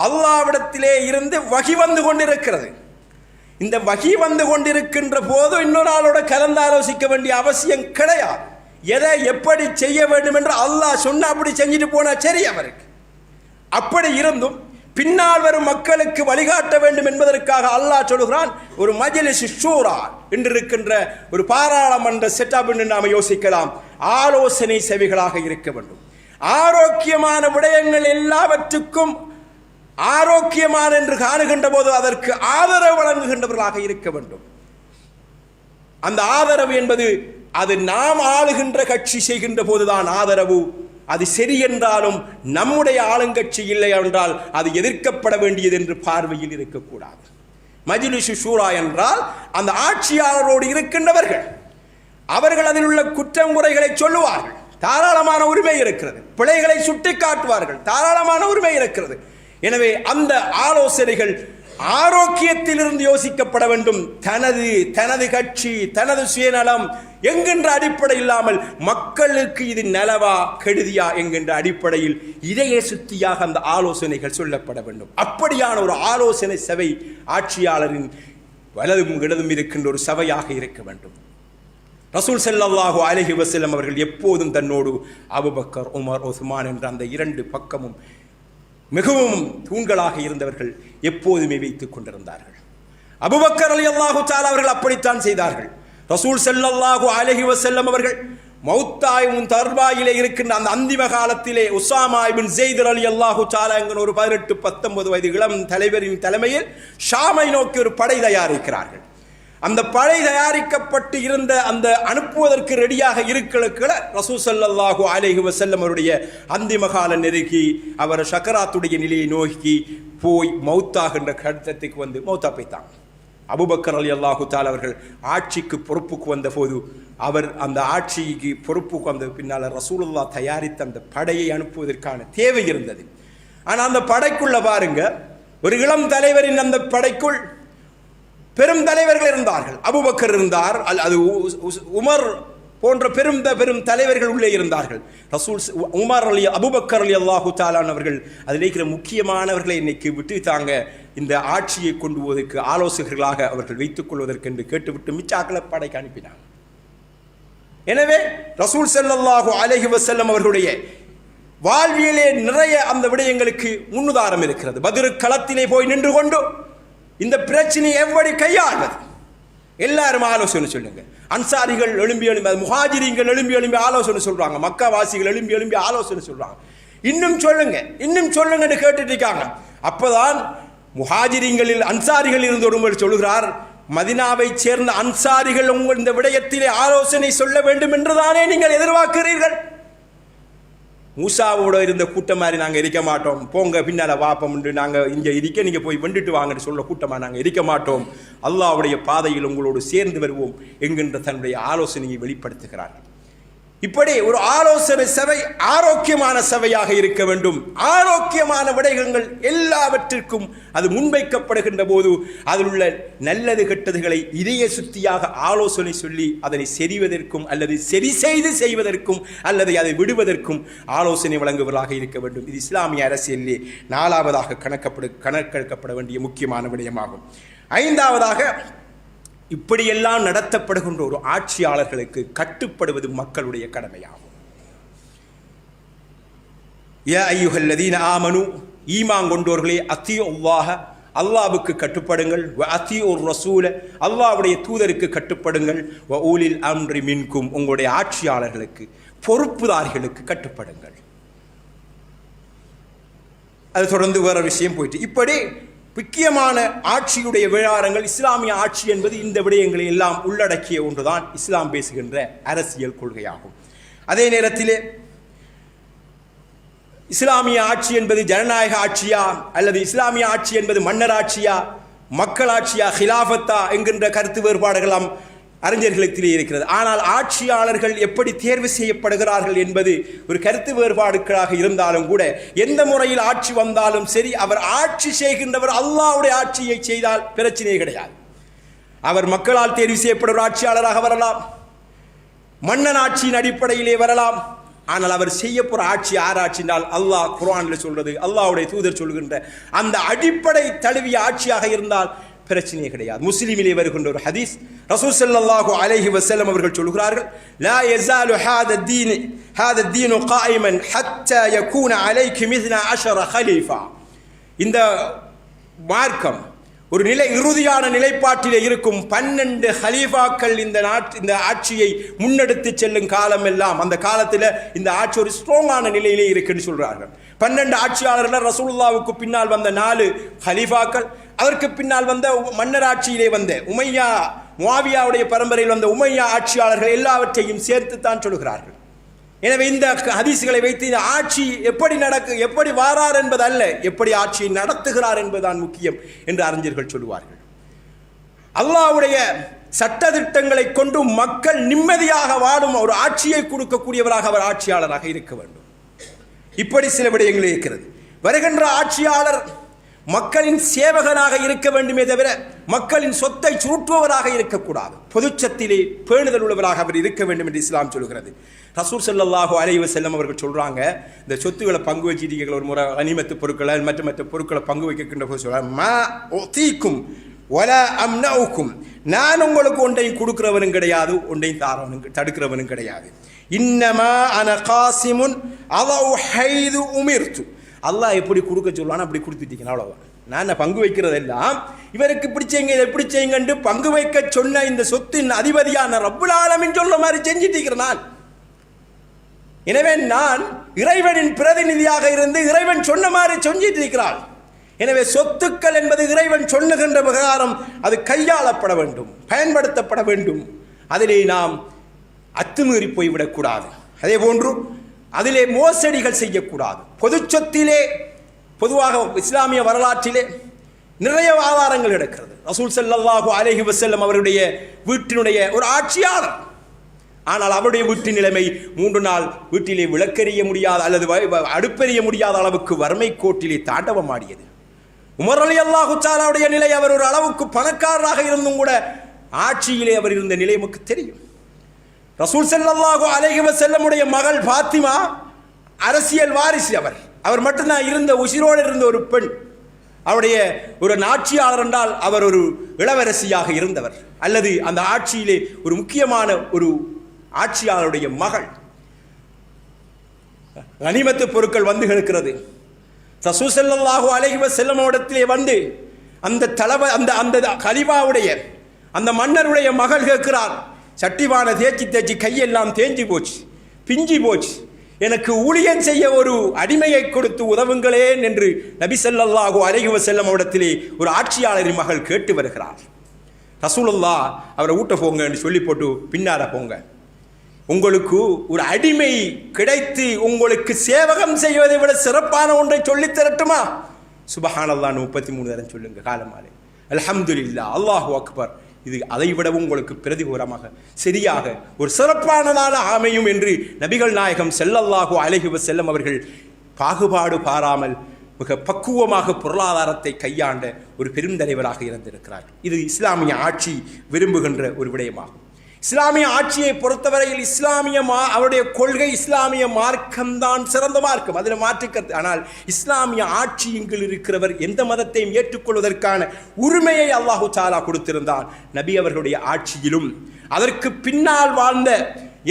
அல்லாஹ்விடத்திலே இருந்து வஹி வந்து கொண்டிருக்கிறது. இந்த வஹி வந்து கொண்டிருக்கின்ற போது இன்னொரு ஆளோட கலந்து ஆலோசிக்க வேண்டிய அவசியம் கிடையாது. எதை எப்படி செய்ய வேண்டும் என்று அல்லாஹ் சொன்ன அப்படி செஞ்சுட்டு போனா சரி அவருக்கு. அப்படி இருந்தும் பின்னால் வரும் மக்களுக்கு வழிகாட்ட வேண்டும் என்பதற்காக அல்லாஹ் சொல்கிறான், ஒரு மஜ்லிஸ் ஷூரா என்று இருக்கின்ற ஒரு பாராளுமன்ற செட்டப் என்று நாம் யோசிக்கலாம். ஆலோசனை செவிகளாக இருக்க வேண்டும். ஆரோக்கியமான விடயங்கள் எல்லாவற்றுக்கும் ஆரோக்கியமான என்று காணுகின்ற போது அதற்கு ஆதரவு வழங்குகின்றவர்களாக இருக்க வேண்டும். அந்த ஆதரவு என்பது அது நாம் ஆளுகின்ற கட்சி செய்கின்ற போதுதான் ஆதரவு. அது சரி என்றாலும் நம்முடைய ஆளுங்கட்சி இல்லை என்றால் அது எதிர்க்கப்பட வேண்டியது என்று பார்வையில் இருக்கக்கூடாது. மஜ்லிஸ் ஷூரா என்றால் அந்த ஆட்சியாளரோடு இருக்கின்றவர்கள், அவர்கள் அதில் உள்ள குற்றம் குறைகளை சொல்லுவார்கள், தாராளமான உரிமை இருக்கிறது. பிழைகளை சுட்டி காட்டுவார்கள், தாராளமான உரிமை இருக்கிறது. எனவே அந்த ஆலோசனைகள் ஆரோக்கியத்திலிருந்து யோசிக்கப்பட வேண்டும். தனது கட்சி, தனது சுயநலம் என்கின்ற அடிப்படை இல்லாமல் மக்களுக்கு இது நலவா கெடுதியா என்கின்ற அடிப்படையில் இதையே சுத்தியாக அந்த ஆலோசனைகள் சொல்லப்பட வேண்டும். அப்படியான ஒரு ஆலோசனை சபை ஆட்சியாளரின் வலதும் இடதும் இருக்கின்ற ஒரு சபையாக இருக்க வேண்டும். ரசூல் ஸல்லல்லாஹு அலைஹி வஸல்லம் அவர்கள் எப்போதும் தன்னோடு அபூபக்கர், உமர், உஸ்மான் என்ற அந்த இரண்டு பக்கமும் மிகவும் தூண்களாக இருந்தவர்கள் எப்போதுமே வைத்துக் கொண்டிருந்தார்கள். அபூபக்கர் ரலியல்லாஹு தஆலா அவர்கள் அப்படித்தான் செய்தார்கள். ரசூல் ஸல்லல்லாஹு அலைஹி வஸல்லம் அவர்கள் மௌத்தாயும் தர்பாயிலே இருக்கின்ற அந்த அந்திம காலத்திலே உஸாமா இப்னு ஸைத் ரலியல்லாஹு தஆலா என்கிற ஒரு 18-19 வயது இளம் தலைவரின் தலைமையில் ஷாமை நோக்கி ஒரு படை தயாரிக்கிறார்கள். அந்த படை தயாரிக்கப்பட்டு இருந்த அந்த அனுப்புவதற்கு ரெடியாக இருக்கிற ரசூல் ஸல்லல்லாஹு அலைஹி வஸல்லம் அவருடைய அந்திம கால நெருக்கி அவர் ஷக்கராத்துடைய நிலையை நோக்கி போய் மௌத்தாகின்ற கட்டத்துக்கு வந்து மௌத்தா போய்த்தாங்க. அபூபக்கர் ரலியல்லாஹு தஆலா அவர்கள் ஆட்சிக்கு பொறுப்புக்கு வந்த போது அவர் அந்த ஆட்சிக்கு பொறுப்புக்கு வந்த பின்னால் ரசூலுல்லாஹ் தயாரித்த அந்த படையை அனுப்புவதற்கான தேவை இருந்தது. ஆனால் அந்த படைக்குள்ள பாருங்க, ஒரு இளம் தலைவரின் அந்த படைக்குள் பெரும் தலைவர்கள் இருந்தார்கள். அபூபக்கர் இருந்தார், அது உமர் போன்ற பெரும் தலைவர்கள் உள்ளே இருந்தார்கள். ரசூல் உமர் அபூபக்கர் ரலியல்லாஹு தஆலா அவர்கள் அதில் இருக்கிற முக்கியமானவர்களை இன்னைக்கு விட்டுத்தாங்க, இந்த ஆட்சியை கொண்டு போவதற்கு ஆலோசகர்களாக அவர்கள் வைத்துக் கொள்வதற்கு என்று கேட்டுவிட்டு மிச்சாக்களை படைக்கு அனுப்பினாங்க. எனவே ரசூல் ஸல்லல்லாஹு அலைஹி வஸல்லம் அவர்களுடைய வாழ்வியலே நிறைய அந்த விடயங்களுக்கு முன்னுதாரணம் இருக்கிறது. பத்ர் களத்திலே போய் நின்று கொண்டு இந்த பிரச்சனையை எப்படி கையாள்வது, எல்லாரும் ஆலோசனை சொல்லுங்க. அன்சாரிகள் எழும்பி முஹாஜிரீன்கள் எழும்பி ஆலோசனை சொல்றாங்க, மக்காவாசிகள் எழும்பி ஆலோசனை சொல்றாங்க. இன்னும் சொல்லுங்கன்னு கேட்டுட்டு இருக்காங்க. அப்பதான் முஹாஜிரீன்களில் அன்சாரிகள் இருந்து ஒருவர் சொல்லுகிறார், மதினாவை சேர்ந்த அன்சாரிகள் உங்கள் இந்த விடயத்திலே ஆலோசனை சொல்ல வேண்டும் என்றுதானே நீங்கள் எதிர்பார்க்கிறீர்கள்? மூசாவோட இருந்த கூட்டம் மாதிரி நாங்கள் இருக்க மாட்டோம், போங்க பின்னால் வாப்பம் நாங்கள் இங்கே இருக்க, நீங்கள் போய் வெண்டுட்டு வாங்கன்னு சொல்ல கூட்டமாக நாங்கள் இருக்க மாட்டோம், அல்லாஹ்வுடைய பாதையில் உங்களோடு சேர்ந்து வருவோம் என்கின்ற தன்னுடைய ஆலோசனையை வெளிப்படுத்துகிறார்கள். இப்படி ஒரு ஆலோசனை சபை ஆரோக்கியமான சபையாக இருக்க வேண்டும். ஆரோக்கியமான விடயங்கள் எல்லாவற்றிற்கும் அது முன்வைக்கப்படுகின்ற போது அதில் உள்ள நல்லது கெட்டதுகளை இதய சுத்தியாக ஆலோசனை சொல்லி அதனை செறிவதற்கும் அல்லது சரி செய்து செய்வதற்கும் அல்லது அதை விடுவதற்கும் ஆலோசனை வழங்குவதாக இருக்க வேண்டும். இது இஸ்லாமிய அரசியலிலே நாலாவதாக கணக்கெடுக்கப்பட வேண்டிய முக்கியமான விடயமாகும். ஐந்தாவதாக, இப்படியெல்லாம் நடத்தப்படுகின்ற ஒரு ஆட்சியாளர்களுக்கு கட்டுப்படுவது மக்களுடைய கடமையாகும். யா அய்யுஹல்லதீன ஆமனு, ஈமான் கொண்டோர்களே, அத்தீஉல்லாஹ, அல்லாஹ்வுக்கு கட்டுப்படுங்கள், வ அத்தீஉர் ரசூல, அல்லாஹ்வுடைய தூதருக்கு கட்டுப்படுங்கள், வ ஊலில் அம்ரி மின்கும், உங்களுடைய ஆட்சியாளர்களுக்கு பொறுப்புதாரிகளுக்கு கட்டுப்படுங்கள். அது தொடர்ந்து வேற விஷயம் போயிட்டு இப்படி முக்கியமான ஆட்சியுடைய விவகாரங்கள் இஸ்லாமிய ஆட்சி என்பது இந்த விடயங்களை எல்லாம் உள்ளடக்கிய ஒன்றுதான் இஸ்லாம் பேசுகின்ற அரசியல் கொள்கையாகும். அதே நேரத்திலே இஸ்லாமிய ஆட்சி என்பது ஜனநாயக ஆட்சியா அல்லது இஸ்லாமிய ஆட்சி என்பது மன்னர் ஆட்சியா மக்களாட்சியா ஹிலாஃபத்தா என்கின்ற கருத்து வேறுபாடுகளாம் அறிஞர்களுக்கிலே இருக்கிறது. ஆனால் ஆட்சியாளர்கள் எப்படி தேர்வு செய்யப்படுகிறார்கள் என்பது ஒரு கருத்து வேறுபாடுகளாக இருந்தாலும் கூட எந்த முறையில் ஆட்சி வந்தாலும் சரி அவர் ஆட்சி செய்கின்றவர் அல்லாஹ்வுடைய ஆட்சியை செய்தால் பிரச்சனையே கிடையாது. அவர் மக்களால் தேர்வு செய்யப்படுகிற ஆட்சியாளராக வரலாம், மன்னன் ஆட்சியின் அடிப்படையிலே வரலாம். ஆனால் அவர் செய்ய போற ஆட்சி யார் ஆட்சினால் அல்லாஹ் குர்ஆனில் சொல்றது அல்லாஹ்வுடைய தூதர் சொல்கின்ற அந்த அடிப்படை தழுவிய ஆட்சியாக இருந்தால் பிரச்சனையே கிடையாது. முஸ்லிமிலே வருகின்ற ஒரு ஹதீஸ் ரசூல் ஸல்லல்லாஹு அலைஹி வஸல்லம் அவர்கள் சொல்கிறார்கள் லா யஸாலு ஹாதா தீன் காயிமன் ஹத்தா யகூன அலைகி மிஸ்ல 10 கலீஃபா. இந்த மார்க்கம் ஒரு இறுதியான நிலைப்பாட்டிலே இருக்கும் 12 ஹலீஃபாக்கள் இந்த ஆட்சியை முன்னெடுத்து செல்லும் காலம் எல்லாம் அந்த காலத்தில் இந்த ஆட்சி ஒரு ஸ்ட்ராங்கான நிலையிலே இருக்குன்னு சொல்றார்கள். 12 ஆட்சியாளர்கள் ரசூலுல்லாஹ்வுக்கு பின்னால் வந்த 4 ஹலீஃபாக்கள், அதற்கு பின்னால் வந்த மன்னர் ஆட்சியிலே வந்த உமையா முஆவியாவுடைய பரம்பரையில் வந்த உமையா ஆட்சியாளர்கள் எல்லாவற்றையும் சேர்த்து தான் சொல்கிறார்கள். எனவே இந்த ஹதீஸ்களை வைத்து இந்த ஆட்சி எப்படி வாரார் என்பது அல்ல, எப்படி ஆட்சியை நடத்துகிறார் என்பதுதான் முக்கியம் என்று அறிஞர்கள் சொல்லுவார்கள். அல்லாஹ்வுடைய சட்ட திட்டங்களை கொண்டு மக்கள் நிம்மதியாக வாழும் ஒரு ஆட்சியை கொடுக்கக்கூடியவராக அவர் ஆட்சியாளராக இருக்க வேண்டும். இப்படி சில விடயங்கள் இருக்கிறது. வருகின்ற ஆட்சியாளர் மக்களின் சேவகனாக இருக்க வேண்டுமே தவிர மக்களின் சொத்தை சுருட்டுபவராக இருக்கக்கூடாது. பொதுச்சத்திலே பேணுதல் உள்ளவராக அவர் இருக்க வேண்டும் என்று இஸ்லாம் சொல்கிறது. ரசூல் ஸல்லல்லாஹு அலைஹி வஸல்லம் அவர்கள் சொல்றாங்க, இந்த சொத்துக்களை பங்கு வச்சிருக்கீங்க ஒரு முறை கனிமத்து பொருட்களை மற்ற பொருட்களை பங்கு வைக்கின்ற போது சொல்றாங்க மா உதீக்கும் வலா அம்னஉக்கும், நான் உங்களுக்கு ஒன்றையும் கொடுக்கிறவனும் கிடையாது, ஒன்றையும் தடுக்கிறவனும் கிடையாது. இன்னமா அன காசிமுன் அதவு ஹைது உமிர்து, அல்லாஹ் எப்படி கொடுக்க சொல்லுவான் அப்படி கொடுத்துட்டீங்க, அவ்வளவுதான். நான் பங்கு வைக்கிறதெல்லாம் இவருக்கு இப்படி செய்யுங்க இதை எப்படி செய்யுங்க பங்கு வைக்க சொன்ன இந்த சொத்தின் அதிபதியான ரப்புல் ஆலமீன் சொல்ற மாதிரி செஞ்சுட்டு நான். எனவே நான் இறைவனின் பிரதிநிதியாக இருந்து இறைவன் சொன்ன மாதிரி செஞ்சிட்டு இருக்கிறாள். எனவே சொத்துக்கள் என்பது இறைவன் சொன்னுகின்ற விவகாரம், அது கையாளப்பட வேண்டும், பயன்படுத்தப்பட வேண்டும். அதிலே நாம் அத்துமீறி போய்விடக்கூடாது. அதே போன்று அதிலே மோசடிகள் செய்யக்கூடாது. பொது சொத்திலே பொதுவாக இஸ்லாமிய வரலாற்றிலே நிறைய ஆதாரங்கள் இருக்கிறது. ரசூல் ஸல்லல்லாஹு அலைஹி வஸல்லம் அவருடைய வீட்டினுடைய ஒரு ஆட்சியாளர், ஆனால் அவருடைய வீட்டு நிலைமை 3 நாள் வீட்டிலே விளக்கெறிய முடியாத அல்லது அடுப்பெறிய முடியாத அளவுக்கு வறுமை கோட்டிலே தாண்டவமாடியது. உமர் ரலியல்லாஹு தஆலாவுடைய நிலை, அவர் ஒரு அளவுக்கு பணக்காரராக இருந்தும் கூட ஆட்சியிலே அவர் இருந்த நிலை நமக்கு தெரியும். ரசூல் ஸல்லல்லாஹு அலைஹி வஸல்லமுடைய மகள் ஃபாத்திமா அரசியல் வாரிசு, அவர் மட்டும்தான் இருந்த உசிரோடு இருந்த ஒரு பெண். அவருடைய ஒரு ஆட்சியாளர் என்றால் அவர் ஒரு இளவரசியாக இருந்தவர் அல்லது அந்த ஆட்சியிலே ஒரு முக்கியமான ஒரு ஆட்சியாளருடைய மகள். கனிமத்து பொருட்கள் வந்து கிடக்கிறது. ரசூல் ஸல்லல்லாஹு அலைஹி வஸல்லம் இடத்திலே வந்து அந்த கலிபாவுடைய அந்த மன்னருடைய மகள் கேட்கிறார், சட்டிவான தேய்ச்சி கையெல்லாம் தேஞ்சி போச்சு, பிஞ்சி போச்சு, எனக்கு ஊழியம் செய்ய ஒரு அடிமையை கொடுத்து உதவுங்களேன் என்று நபி ஸல்லல்லாஹு அலைஹி வஸல்லம் இடத்திலே ஒரு ஆட்சியாளரின் மகள் கேட்டு வருகிறார். ரசூலுல்லாஹ் அவரை ஊட்ட போங்க என்று சொல்லி போட்டு பின்னால போங்க, உங்களுக்கு ஒரு அடிமை கிடைத்து உங்களுக்கு சேவகம் செய்வதை விட சிறப்பான ஒன்றை சொல்லி தரட்டுமா? சுபஹானல்லாஹ் 33 தரம் சொல்லுங்க காலமாலே, அல்ஹம்துலில்லாஹ், அல்லாஹு அக்பர். இது அதை விடவும் உங்களுக்கு பிரதிகூலமாக சரியாக ஒரு சிறப்பானதான அமையும் என்று நபிகள் நாயகம் ஸல்லல்லாஹு அலைஹி வஸல்லம் அவர்கள் பாகுபாடு பாராமல் மிக பக்குவமாக பொருளாதாரத்தை கையாண்ட ஒரு பெருந்தலைவராக இருந்திருக்கிறார். இது இஸ்லாமிய ஆட்சி விரும்புகின்ற ஒரு விடயமாகும். இஸ்லாமிய ஆட்சியை பொறுத்தவரையில் அவருடைய கொள்கை இஸ்லாமிய மார்க்கம்தான் சிறந்த மார்க்கம், அதில் மாற்றுக்கிறது. ஆனால் இஸ்லாமிய ஆட்சியில் இருக்கிறவர் எந்த மதத்தையும் ஏற்றுக்கொள்வதற்கான உரிமையை அல்லாஹு தஆலா கொடுத்திருந்தான். நபி அவர்களுடைய ஆட்சியிலும் அதற்கு பின்னால் வாழ்ந்த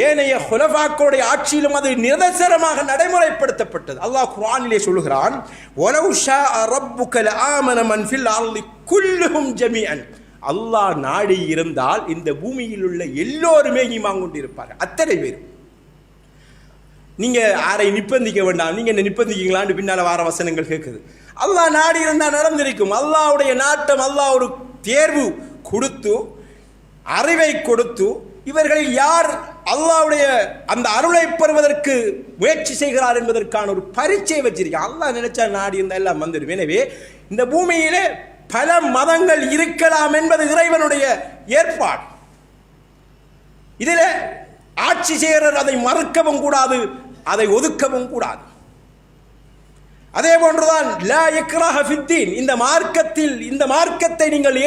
ஏனைய ஹுலஃபாக்களுடைய ஆட்சியிலும் அது நிரந்தரமாக நடைமுறைப்படுத்தப்பட்டது. அல்லாஹ் குர்ஆனிலே சொல்கிறான், வலவ் ஷாஅ ரப்புக லஆமன மன் ஃபில் அர்தி குல்லுஹும் ஜமீஅன், அல்லாஹ் நாடி இருந்தால் இந்த பூமியில் உள்ள எல்லோருமே ஈமான் கொண்டிருப்பார்கள், அத்தனை பேரும். நீங்கள் யாரை நிர்பந்திக்க வேண்டாம், நீங்கள் என்ன நிர்பந்திக்கீங்களான்னு பின்னால் வார வசனங்கள் கேட்குது. அல்லாஹ் நாடி இருந்தால் நடந்திருக்கும். அல்லாஹ்வுடைய நாட்டம், அல்லாஹ் ஒரு தேர்வு கொடுத்து, அறிவை கொடுத்து, இவர்களில் யார் அல்லாஹ்வுடைய அந்த அருளை பெறுவதற்கு முயற்சி செய்கிறார் என்பதற்கான ஒரு பரீட்சை வச்சிருக்கான். அல்லாஹ் நினைச்சா நாடி இருந்தால் எல்லாம் வந்துடும். எனவே இந்த பூமியிலே பல மதங்கள் இருக்கலாம் என்பது இறைவனுடைய ஏற்பாடு. இதில் ஆட்சி செய்கிறவர் அதை மறுக்கவும் கூடாது, அதை ஒதுக்கவும் கூடாது. அதே போன்றுதான் லா இக்ராஹ ஃபித்தீன், இந்த மார்க்கத்தில், இந்த மார்க்கத்தை நீங்கள்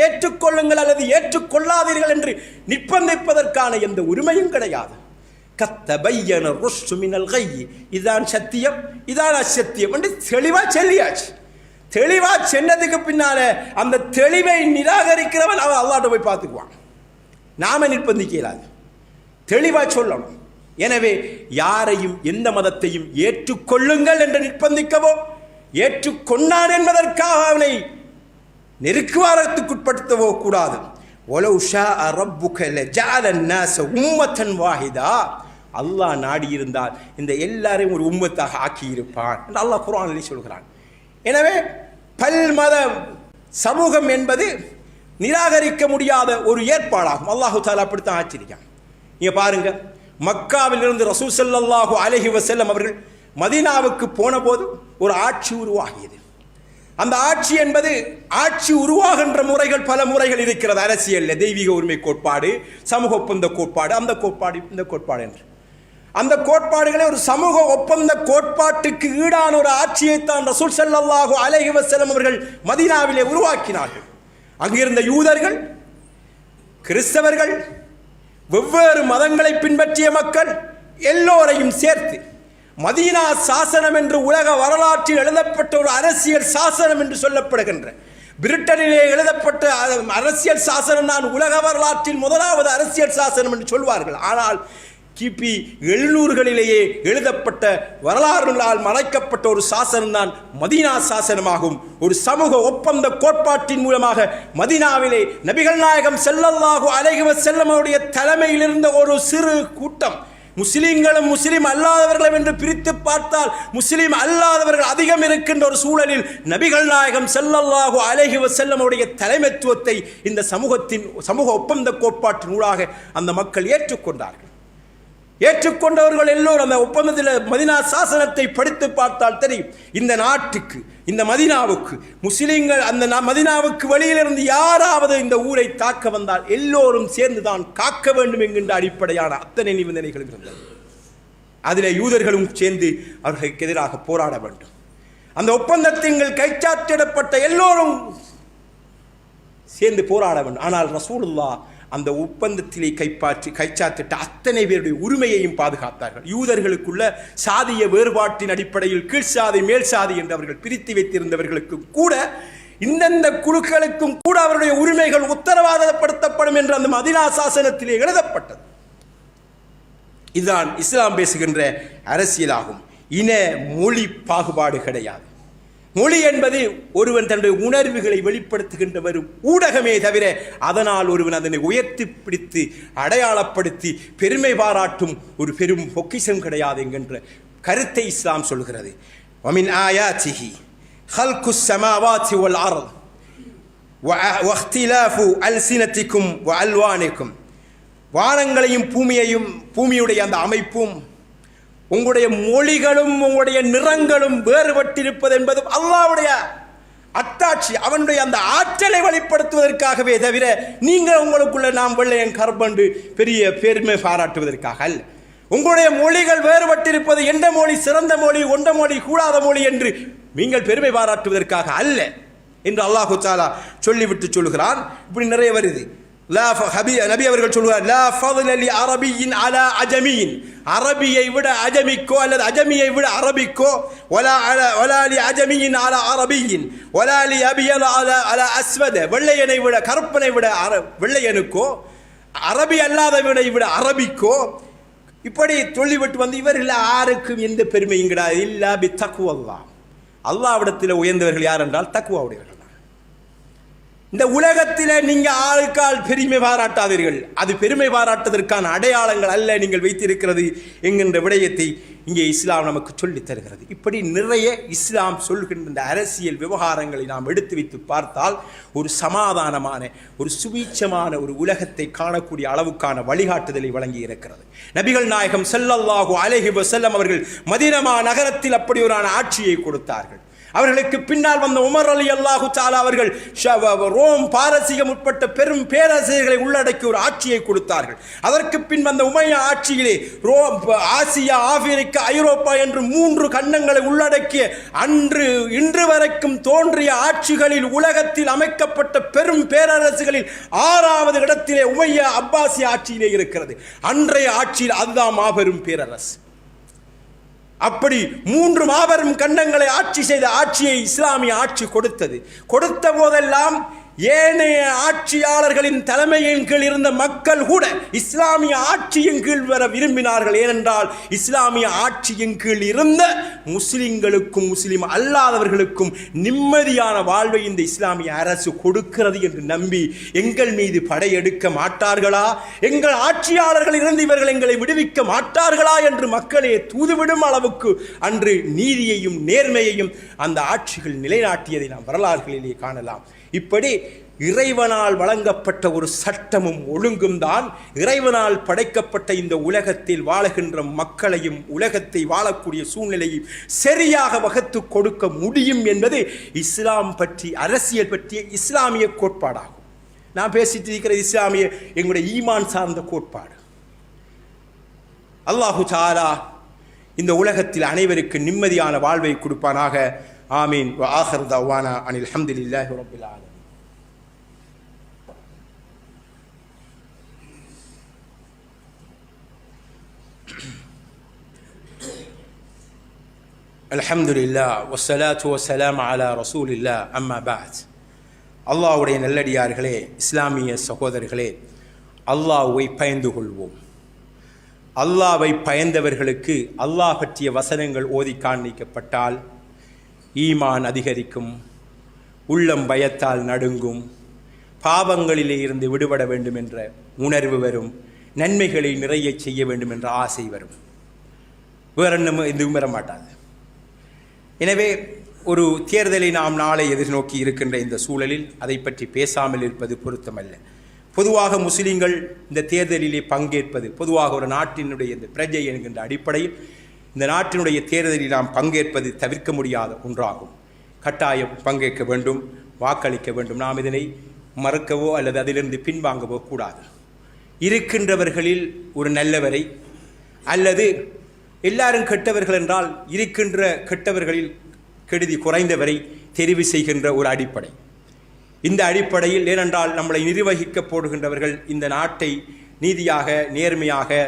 ஏற்றுக்கொள்ளுங்கள் அல்லது ஏற்றுக்கொள்ளாதீர்கள் என்று நிர்பந்திப்பதற்கான எந்த உரிமையும் கிடையாது. கத்தபையன ருஷ்து மினல் கய்யி, இதான் சத்தியம், இதான் அசத்தியம் என்று தெளிவா சொல்லியாச்சு. தெளிவா சென்னதுக்கு பின்னால அந்த தெளிவை நிராகரிக்கிறவன் அவன் அல்லாஹ்ட்ட போய் பார்த்துக்குவான். நாம நிர்பந்திக்க இயலாது, தெளிவா சொல்லணும். எனவே யாரையும் எந்த மதத்தையும் ஏற்றுக்கொள்ளுங்கள் என்று நிர்பந்திக்கவோ, ஏற்றுக்கொண்டான் என்பதற்காக அவனை நெருக்குவாரத்துக்குட்படுத்தவோ கூடாது. ஒலவ் ஷாஅ ரப்புக லஜஅல الناس உம்மத்தன் வாஹிதா, அல்லாஹ் நாடி இருந்தால் இந்த எல்லாரையும் ஒரு உம்மத்தாக ஆக்கி இருப்பான் என்று அல்லாஹ் குர்ஆனிலே சொல்கிறான். எனவே பல்மத சமூகம் என்பது நிராகரிக்க முடியாத ஒரு ஏற்பாடாகும். அல்லாஹு தஆலா அப்படித்தான் ஆச்சரியம். நீங்க பாருங்க, மக்காவிலிருந்து ரசூல் ஸல்லல்லாஹு அலைஹி வஸல்லம் அவர்கள் மதீனாவுக்கு போன போது ஒரு ஆட்சி உருவாகியது. அந்த ஆட்சி என்பது, ஆட்சி உருவாகின்ற முறைகள் பல முறைகள் இருக்கிறது அரசியல்ல. தெய்வீக உரிமை கோட்பாடு, சமூக ஒப்பந்த கோட்பாடு, அந்த கோட்பாடு, இந்த கோட்பாடு என்று அந்த கோட்பாடுகளை ஒரு சமூக ஒப்பந்த கோட்பாட்டுக்கு ஈடான ஒரு ஆட்சியைத்தான் ரசூல் ஸல்லல்லாஹு அலைஹி வஸல்லம் அவர்கள் மதீனாவிலே உருவாக்கினார்கள். அங்கிருந்த யூதர்கள், கிறிஸ்தவர்கள், வெவ்வேறு மதங்களை பின்பற்றிய மக்கள் எல்லோரையும் சேர்த்து மதீனா சாசனம் என்று உலக வரலாற்றில் எழுதப்பட்ட ஒரு அரசியல் சாசனம் என்று சொல்லப்படுகின்ற, பிரிட்டனிலே எழுதப்பட்ட அரசியல் சாசனம் தான் உலக வரலாற்றில் முதலாவது அரசியல் சாசனம் என்று சொல்வார்கள். ஆனால் கிபி 700களிலேயே எழுதப்பட்ட, வரலாறுகளால் மறைக்கப்பட்ட ஒரு சாசனம் தான் மதீனா சாசனமாகும். ஒரு சமூக ஒப்பந்த கோட்பாட்டின் மூலமாக மதீனாவிலே நபிகள் நாயகம் ஸல்லல்லாஹு அலைஹி வஸல்லம் அவருடைய தலைமையில் இருந்த ஒரு சிறு கூட்டம், முஸ்லிம்களும் முஸ்லிம் அல்லாதவர்களும் என்று பிரித்து பார்த்தால் முஸ்லிம் அல்லாதவர்கள் அதிகம் இருக்கின்ற ஒரு சூழலில் நபிகள் நாயகம் ஸல்லல்லாஹு அலைஹி வஸல்லம் அவருடைய தலைமைத்துவத்தை இந்த சமூக ஒப்பந்த கோட்பாட்டின் ஊடாக அந்த மக்கள் ஏற்றுக்கொண்டார்கள். ஏற்றுக்கொண்டவர்கள் எல்லோரும் அந்த ஒப்பந்தத்தில் மதீனா சாசனத்தை படித்து பார்த்தால் தெரியும், இந்த நாட்டுக்கு, இந்த மதீனாவுக்கு முஸ்லிம்கள், அந்த மதீனாவுக்கு வெளியிலிருந்து யாராவது இந்த ஊரை தாக்க வந்தால் எல்லோரும் சேர்ந்து தான் காக்க வேண்டும் என்கின்ற அடிப்படையான அத்தனை நிபந்தனைகள் இருந்தது. அதில் யூதர்களும் சேர்ந்து அவர்களுக்கு எதிராக போராட வேண்டும். அந்த ஒப்பந்தத்தின் கைச்சாத்திடப்பட்ட எல்லோரும் சேர்ந்து போராட வேண்டும். ஆனால் ரசூலுல்லாஹ் அந்த ஒப்பந்தத்திலே கைச்சாத்திட்ட அத்தனை பேருடைய உரிமையையும் பாதுகாத்தார்கள். யூதர்களுக்குள்ள சாதிய வேறுபாட்டின் அடிப்படையில் கீழ் சாதி மேல் சாதி என்று அவர்கள் பிரித்து வைத்திருந்தவர்களுக்கும் கூட, இந்தந்த குழுக்களுக்கும் கூட அவருடைய உரிமைகள் உத்தரவாதப்படுத்தப்படும் என்று அந்த மதீனா சாசனத்திலே எழுதப்பட்டது. இதுதான் இஸ்லாம் பேசுகின்ற அரசியலாகும். இன மொழி பாகுபாடு கிடையாது. மொழி என்பது ஒருவன் தன்னுடைய உணர்வுகளை வெளிப்படுத்துகின்ற ஒரு ஊடகமே தவிர அதனால் ஒருவன் அதனை உயர்த்தி பிடித்து அடையாளப்படுத்தி பெருமை பாராட்டும் ஒரு பெரும் பொக்கிஷம் கிடையாது என்கின்ற கருத்தை இஸ்லாம் சொல்கிறது. வமின் ஆயாத்திஹி ஹல்குஸ் ஸமாவாத்தி வல் அர்த் வக்திலாஃபு அல்சினத்திக்கும் வஅல்வானிக்கும், வானங்களையும் பூமியுடைய அந்த அமைப்பும் உங்களுடைய மொழிகளும் உங்களுடைய நிறங்களும் வேறுபட்டிருப்பது என்பது அல்லாஹ்வுடைய அத்தாட்சி, அவனுடைய அந்த ஆற்றலை வெளிப்படுத்துவதற்காகவே தவிர நீங்கள் உங்களுக்குள்ள நாம் வெள்ளையன் கர்பண்டு பெரிய பெருமை பாராட்டுவதற்காக அல்ல. உங்களுடைய மொழிகள் வேறுபட்டிருப்பது எந்த மொழி சிறந்த மொழி, ஒன்ற மொழி கூடாத மொழி என்று நீங்கள் பெருமை பாராட்டுவதற்காக அல்ல என்று அல்லாஹு தஆலா சொல்லிவிட்டு சொல்கிறான். இப்படி நிறைய வருது. நபி அவர்கள் சொல்கிறார், லா ஃபضل لعربي على عجمي, அரபியை விட அஜமிக்கோ அல்லது அஜமியை விட அரபிக்கோ, ولا لعجمي على عربي ولا لأبيض على أسود, வெள்ளையனை விட கருப்பனை விட வெள்ளையனுக்கோ, அரபி அல்லாதவனை விட அரபிக்கோ, இப்படி சொல்லிவிட்டு வந்து இவர்கள் யாருக்கும் எந்த பெருமையும் கிடையாது. இல்லா பி தக்வல்லாஹ், அல்லாஹ்விடத்தில் உயர்ந்தவர்கள் யார் என்றால் தக்வாவுடையவர்கள். இந்த உலகத்திலே நீங்க ஆளுக்கால் பெருமை பாராட்டாதீர்கள். அது பெருமை பாராட்டுவதற்கான அடையாளங்கள் அல்ல நீங்கள் வைத்திருக்கிறது என்கின்ற விடயத்தை இங்கே இஸ்லாம் நமக்கு சொல்லித் தருகிறது. இப்படி நிறைய இஸ்லாம் சொல்கின்ற இந்த அரசியல் விவகாரங்களை நாம் எடுத்து வைத்து பார்த்தால் ஒரு சமாதானமான, ஒரு சுபீட்சமான ஒரு உலகத்தை காணக்கூடிய அளவுக்கான வழிகாட்டுதலை வழங்கி இருக்கிறது. நபிகள் நாயகம் ஸல்லல்லாஹு அலைஹி வஸல்லம் அவர்கள் மதீனா நகரத்தில் அப்படி ஒரு ஆட்சியை கொடுத்தார்கள். அவர்களுக்கு பின்னால் வந்த உமர் ரலியல்லாஹு தஆலா அவர்கள் ரோம், பாரசீகம் உட்பட்ட பெரும் பேரரசுகளை உள்ளடக்கி ஒரு ஆட்சியை கொடுத்தார்கள். அதற்கு பின் வந்த உமையா ஆட்சியிலே ரோம், ஆசியா, ஆப்பிரிக்கா, ஐரோப்பா என்று 3 கண்டங்களை உள்ளடக்கிய இன்று வரைக்கும் தோன்றிய ஆட்சிகளில் உலகத்தில் அமைக்கப்பட்ட பெரும் பேரரசுகளில் 6வது இடத்திலே உமையா அப்பாசிய ஆட்சியிலே இருக்கிறது. அன்றைய ஆட்சியில் அதுதான் மாபெரும் பேரரசு. அப்படி 3 மாபெரும் கண்டங்களை ஆட்சி செய்த ஆட்சியை இஸ்லாமிய ஆட்சி கொடுத்த போதெல்லாம் ஏனைய ஆட்சியாளர்களின் தலைமையின் கீழ் இருந்த மக்கள் கூட இஸ்லாமிய ஆட்சியின் கீழ் வர விரும்பினார்கள். ஏனென்றால் இஸ்லாமிய ஆட்சியின் கீழ் இருந்த முஸ்லிம்களுக்கும் முஸ்லிம் அல்லாதவர்களுக்கும் நிம்மதியான வாழ்வை இந்த இஸ்லாமிய அரசு கொடுக்கிறது என்று நம்பி எங்கள் மீது படையெடுக்க மாட்டார்களா, எங்கள் ஆட்சியாளர்கள் இருந்து இவர்கள் எங்களை விடுவிக்க மாட்டார்களா என்று மக்களே தூதுவிடும் அளவுக்கு அன்று நீதியையும் நேர்மையையும் அந்த ஆட்சிகள் நிலைநாட்டியதை நாம் வரலாறுகளிலே காணலாம். இப்படி இறைவனால் வழங்கப்பட்ட ஒரு சட்டமும் ஒழுங்கும் தான் இறைவனால் படைக்கப்பட்ட இந்த உலகத்தில் வாழுகின்ற மக்களையும் உலகத்தை வாழக்கூடிய சூழ்நிலையும் சரியாக வகுத்து கொடுக்க முடியும் என்பது இஸ்லாம் பற்றி, அரசியல் பற்றிய இஸ்லாமிய கோட்பாடாகும். நான் பேசிட்டு இருக்கிற இஸ்லாமிய எங்களுடைய ஈமான் சார்ந்த கோட்பாடு. அல்லாஹு தஆலா இந்த உலகத்தில் அனைவருக்கு நிம்மதியான வாழ்வை கொடுப்பானாக. ஆமீன். வ ஆகிரு தஅவானா அனில் ஹம்துலில்லாஹி ரப்பில் ஆலமீன். அல்ஹம்துலில்லாஹ் வஸ்ஸலாத்து வஸ்ஸலாமு அலா ரசூலில்லாஹ் அம்மா பஅத். அல்லாஹ்வுடைய நல்லடியார்களே, இஸ்லாமிய சகோதரர்களே, அல்லாஹ்வை பயந்து கொள்வோம். அல்லாஹ்வை பயந்தவர்களுக்கு அல்லாஹ் பற்றிய வசனங்கள் ஓதி காண்பிக்கப்பட்டால் ஈமான் அதிகரிக்கும், உள்ளம் பயத்தால் நடுங்கும், பாவங்களிலே இருந்து விடுபட வேண்டும் என்ற உணர்வு வரும், நன்மைகளை நிறைய செய்ய வேண்டும் என்ற ஆசை வரும். வேற எதுவும் வர மாட்டாது. எனவே ஒரு தேர்தலை நாம் நாளை எதிர்நோக்கி இருக்கின்ற இந்த சூழலில் அதை பற்றி பேசாமல் இருப்பது பொருத்தமல்ல. பொதுவாக முஸ்லீம்கள் இந்த தேர்தலிலே பங்கேற்பது, பொதுவாக ஒரு நாட்டினுடைய இந்த பிரஜை என்கின்ற அடிப்படையில் இந்த நாட்டினுடைய தேர்தலில் நாம் பங்கேற்பது தவிர்க்க முடியாத ஒன்றாகும். கட்டாயம் பங்கேற்க வேண்டும், வாக்களிக்க வேண்டும். நாம் இதனை மறுக்கவோ அல்லது அதிலிருந்து பின்வாங்கவோ கூடாது. இருக்கின்றவர்களில் ஒரு நல்லவரை அல்லது எல்லாரும் கெட்டவர்கள் என்றால் இருக்கின்ற கெட்டவர்களில் கெடுதி குறைந்தவரை தெரிவு செய்கின்ற ஒரு அடிப்படை. இந்த அடிப்படையில், ஏனென்றால் நம்மளை நிர்வகிக்க போடுகின்றவர்கள் இந்த நாட்டை நீதியாக நேர்மையாக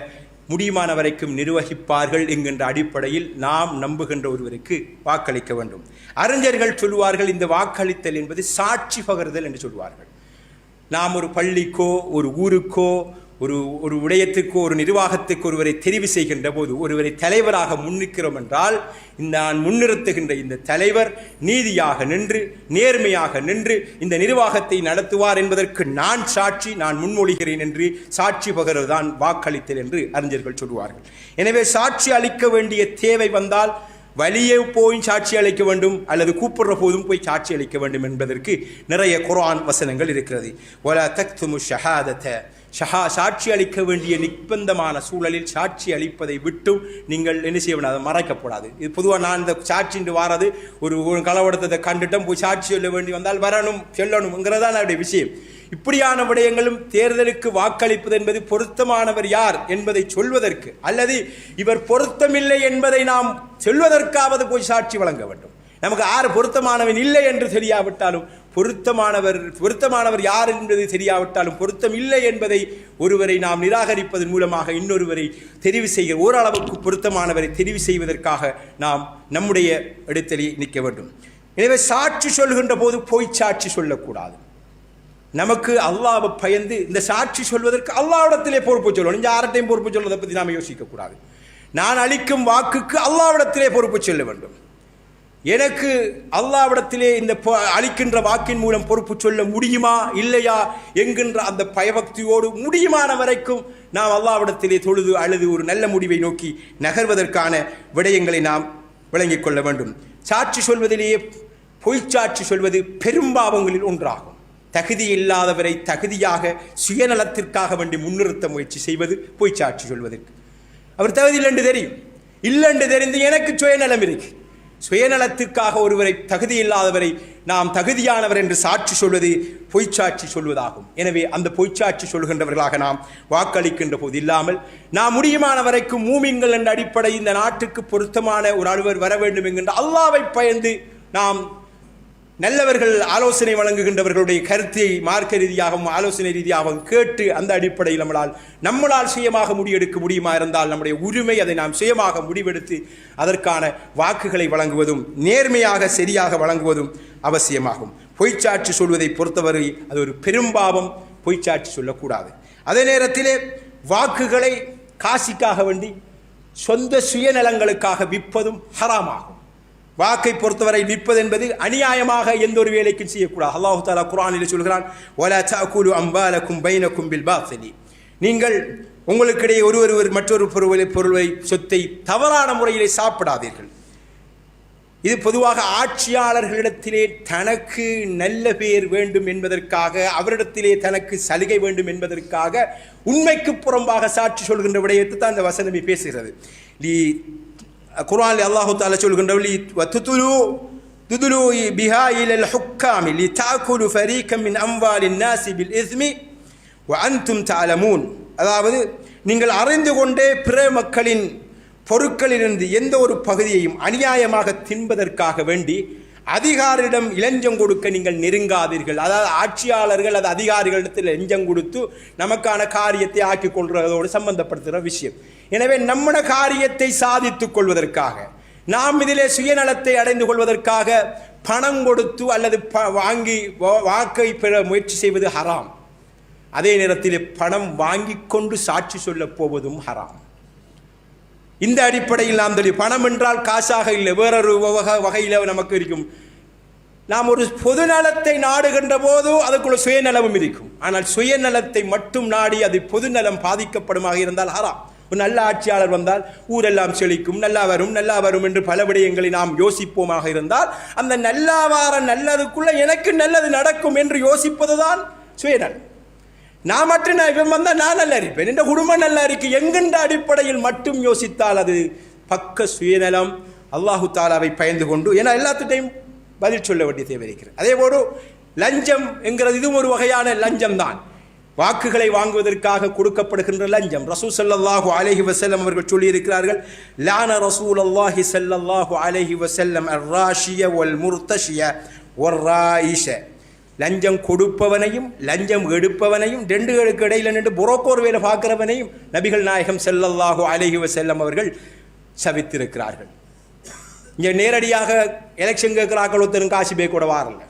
முடியுமான வரைக்கும் நிர்வகிப்பார்கள் என்கின்ற அடிப்படையில் நாம் நம்புகின்ற ஒருவருக்கு வாக்களிக்க வேண்டும். அறிஞர்கள் சொல்வார்கள், இந்த வாக்களித்தல் என்பது சாட்சி பகர்தல் என்று சொல்வார்கள். நாம் ஒரு பள்ளிக்கோ ஒரு ஊருக்கோ ஒரு விடயத்துக்கு ஒரு நிர்வாகத்துக்கு ஒருவரை தெரிவு செய்கின்ற போது ஒருவரை தலைவராக முன்னிற்கிறோம் என்றால் நான் முன்னிறுத்துகின்ற இந்த தலைவர் நீதியாக நின்று நேர்மையாக நின்று இந்த நிர்வாகத்தை நடத்துவார் என்பதற்கு நான் சாட்சி, நான் முன்மொழிகிறேன் என்று சாட்சி பகர்வதுதான் வாக்களித்தல் என்று அறிஞர்கள் சொல்வார்கள். எனவே சாட்சி அளிக்க வேண்டிய தேவை வந்தால் வலியே போய் சாட்சி அளிக்க வேண்டும் அல்லது கூப்பிடுற போதும் போய் சாட்சி அளிக்க வேண்டும் என்பதற்கு நிறைய குர்ஆன் வசனங்கள் இருக்கிறது. வலா தக்துமு ஷஹாதத, சாட்சி அளிக்க வேண்டிய நிர்பந்தமான சூழலில் சாட்சி அளிப்பதை விட்டும் நீங்கள் என்ன செய்ய வேண்டாம், அதை மறைக்கப்படாது. இது பொதுவாக நான் இந்த சாட்சின்று வாரது ஒரு கலவரத்தை கண்டுட்டம் போய் சாட்சி சொல்ல வேண்டி வந்தால் வரணும் சொல்லணும்ங்கிறதான் அவருடைய விஷயம். இப்படியான விடயங்களும் தேர்தலுக்கு வாக்களிப்பது என்பது பொருத்தமானவர் யார் என்பதை சொல்வதற்கு அல்லது இவர் பொருத்தமில்லை என்பதை நாம் சொல்வதற்காவது போய் சாட்சி வழங்க வேண்டும். நமக்கு யார் பொருத்தமானவன் இல்லை என்று தெரியாவிட்டாலும் பொருத்தமானவர் யார் என்பது தெரியாவிட்டாலும் பொருத்தம் இல்லை என்பதை ஒருவரை நாம் நிராகரிப்பதன் மூலமாக இன்னொருவரை தெரிவு செய்ய ஓரளவுக்கு பொருத்தமானவரை தெரிவு செய்வதற்காக நாம் நம்முடைய இடத்திலே நிற்க வேண்டும். எனவே சாட்சி சொல்கின்ற போது போய் சாட்சி சொல்லக்கூடாது. நமக்கு அல்லாஹ்வை பயந்து இந்த சாட்சி சொல்வதற்கு அல்லாஹ்விடத்திலே பொறுப்பு சொல்லணும். யார்கிட்டையும் பொறுப்பு சொல்வதை பற்றி நாம் யோசிக்கக்கூடாது. நான் அளிக்கும் வாக்குக்கு அல்லாஹ்விடத்திலே பொறுப்பு சொல்ல வேண்டும். எனக்கு அல்லாஹ்விடத்திலே இந்த அளிக்கின்ற வாக்கின் மூலம் பொறுப்பு சொல்ல முடியுமா இல்லையா என்கின்ற அந்த பயபக்தியோடு முடியுமான வரைக்கும் நாம் அல்லாஹ்விடத்திலே தொழுது அழுது ஒரு நல்ல முடிவை நோக்கி நகர்வதற்கான விடயங்களை நாம் விளங்கிக் கொள்ள வேண்டும். சாட்சி சொல்வதிலேயே பொய்ச்சாட்சி சொல்வது பெரும்பாவங்களில் ஒன்றாகும். தகுதி இல்லாதவரை தகுதியாக சுயநலத்திற்காக வேண்டி முன்னிறுத்த முயற்சி செய்வது பொய்ச்சாட்சி சொல்வதற்கு. அவர் தகுதி இல்லைன்று தெரியும், இல்லைன்று தெரிந்து எனக்கு சுயநலம் இருக்கு, சுயநலத்திற்காக ஒருவரை தகுதி இல்லாதவரை நாம் தகுதியானவர் என்று சாட்சி சொல்வது பொய்ச்சாட்சி சொல்வதாகும். எனவே அந்த பொய்ச்சாட்சி சொல்கின்றவர்களாக நாம் வாக்களிக்கின்ற போது இல்லாமல் நாம் முடியுமான வரைக்கும் மூமின்கள் என்ற அடிப்படை இந்த நாட்டுக்கு பொருத்தமான ஒரு அலுவலர் வர வேண்டும் என்கின்ற அல்லாஹ்வை பயந்து நாம் நல்லவர்கள் ஆலோசனை வழங்குகின்றவர்களுடைய கருத்தை மார்க்க ரீதியாகவும் ஆலோசனை ரீதியாகவும் கேட்டு அந்த அடிப்படையில் நம்மளால் சுயமாக முடிவெடுக்க முடியுமா இருந்தால் நம்முடைய உரிமை அதை நாம் சுயமாக முடிவெடுத்து அதற்கான வாக்குகளை வழங்குவதும் நேர்மையாக சரியாக வழங்குவதும் அவசியமாகும். பொய்ச்சாட்சி சொல்வதை பொறுத்தவரை அது ஒரு பெரும்பாவம். பொய்ச்சாட்சி சொல்லக்கூடாது. அதே நேரத்திலே வாக்குகளை காசிக்காக வேண்டி சொந்த சுயநலங்களுக்காக விற்பதும் ஹராமாகும். வாக்கை பொறுத்தவரை விற்பது என்பது அநியாயமாக எந்த ஒரு வேலைக்கும் செய்யக்கூடாது. அல்லாஹ் தஆலா குர்ஆனில் சொல்கிறான், வலா தஅகுலு அம்வாலக்கும் பைனக்கும் பில் பாத்திலி, நீங்கள் உங்களுக்கிடையே ஒருவர் மற்றொரு பொருளை சொத்தை தவறான முறையிலே சாப்பிடாதீர்கள். இது பொதுவாக ஆட்சியாளர்களிடத்திலே தனக்கு நல்ல பேர் வேண்டும் என்பதற்காக, அவரிடத்திலே தனக்கு சலுகை வேண்டும் என்பதற்காக உண்மைக்கு புறம்பாக சாட்சி சொல்கின்ற விடயத்தை தான் அந்த வசனமே பேசுகிறது. குர்ஆனில் அல்லாஹ் தஆலா சொல்கின்ற துதுலு பிஹா இலல் ஹுக்காமி லிதஅகுலு ஃபரீகம் மின் அம்வாலின் நாஸி பில் இஸ்மி வ அன்தும் தஅலமூன், அதாவது நீங்கள் அறிந்து கொண்டே பிற மக்களின் பொருட்களிலிருந்து எந்த ஒரு பகுதியையும் அநியாயமாக தின்பதற்காக வேண்டி அதிகாரியிடம் இலஞ்சம் கொடுக்க நீங்கள் நெருங்காதீர்கள். அதாவது ஆட்சியாளர்கள் அது அதிகாரிகளிடத்தில் லஞ்சம் கொடுத்து நமக்கான காரியத்தை ஆக்கிக் கொள்வதோடு சம்பந்தப்படுத்துகிற விஷயம். எனவே நம்முட காரியத்தை சாதித்துக் கொள்வதற்காக, நாம் இதிலே சுயநலத்தை அடைந்து கொள்வதற்காக பணம் கொடுத்து அல்லது வாங்கி வாக்கை பெற முயற்சி செய்வது ஹராம். அதே நேரத்தில் பணம் வாங்கி கொண்டு சாட்சி சொல்ல போவதும் ஹராம். இந்த அடிப்படையில் நாம் தெரியும், பணம் என்றால் காசாக இல்லை, வேறொரு வகையில் நமக்கு இருக்கும். நாம் ஒரு பொதுநலத்தை நாடுகின்ற போது அதுக்குள்ள சுயநலமும் இருக்கும். ஆனால் சுயநலத்தை மட்டும் நாடி அது பொதுநலம் பாதிக்கப்படுமாக இருந்தால் ஹராம். ஒரு நல்ல ஆட்சியாளர் வந்தால் ஊரெல்லாம் செழிக்கும், நல்லா வரும் என்று பல விடயங்களை நாம் யோசிப்போமாக இருந்தால் அந்த நல்லதுக்குள்ள எனக்கு நல்லது நடக்கும் என்று யோசிப்பதுதான் சுயநலம். நான் மட்டும் இவன் வந்தால் நான் நல்லா இருப்பேன், என்ற குடும்பம் நல்லா இருக்கு என்கின்ற அடிப்படையில் மட்டும் யோசித்தால் அது பக்க சுயநலம். அல்லாஹு தாலாவை பயந்து கொண்டு, ஏன்னா எல்லாத்துட்டையும் பதில் சொல்ல வேண்டிய தேவை இருக்கிறது. அதே போடு லஞ்சம் என்கிறது இதுவும் ஒரு வகையான லஞ்சம் தான். வாக்குகளை வாங்குவதற்காக கொடுக்கப்படுகின்ற லஞ்சம். ரசூல் ஸல்லல்லாஹு அலைஹி வஸல்லம் அவர்கள் சொல்லி இருக்கிறார்கள், லான ரசூலுல்லாஹி ஸல்லல்லாஹு அலைஹி வஸல்லம் அர்-ராஷிய வல் முர்தஷிய வர்ராயிஷ, லஞ்சம் கொடுப்பவனையும் லஞ்சம் எடுப்பவனையும் ரெண்டு பேருக்கு இடையில நின்று புரோக்கோர் வேலை பார்க்கிறவனையும் நபிகள் நாயகம் ஸல்லல்லாஹு அலைஹி வஸல்லம் அவர்கள் சபித்திருக்கிறார்கள். இங்கே நேரடியாக எலெக்ஷன் கேட்கிறார்கள், ஒருத்தரும் காசு பே கூட வாரல.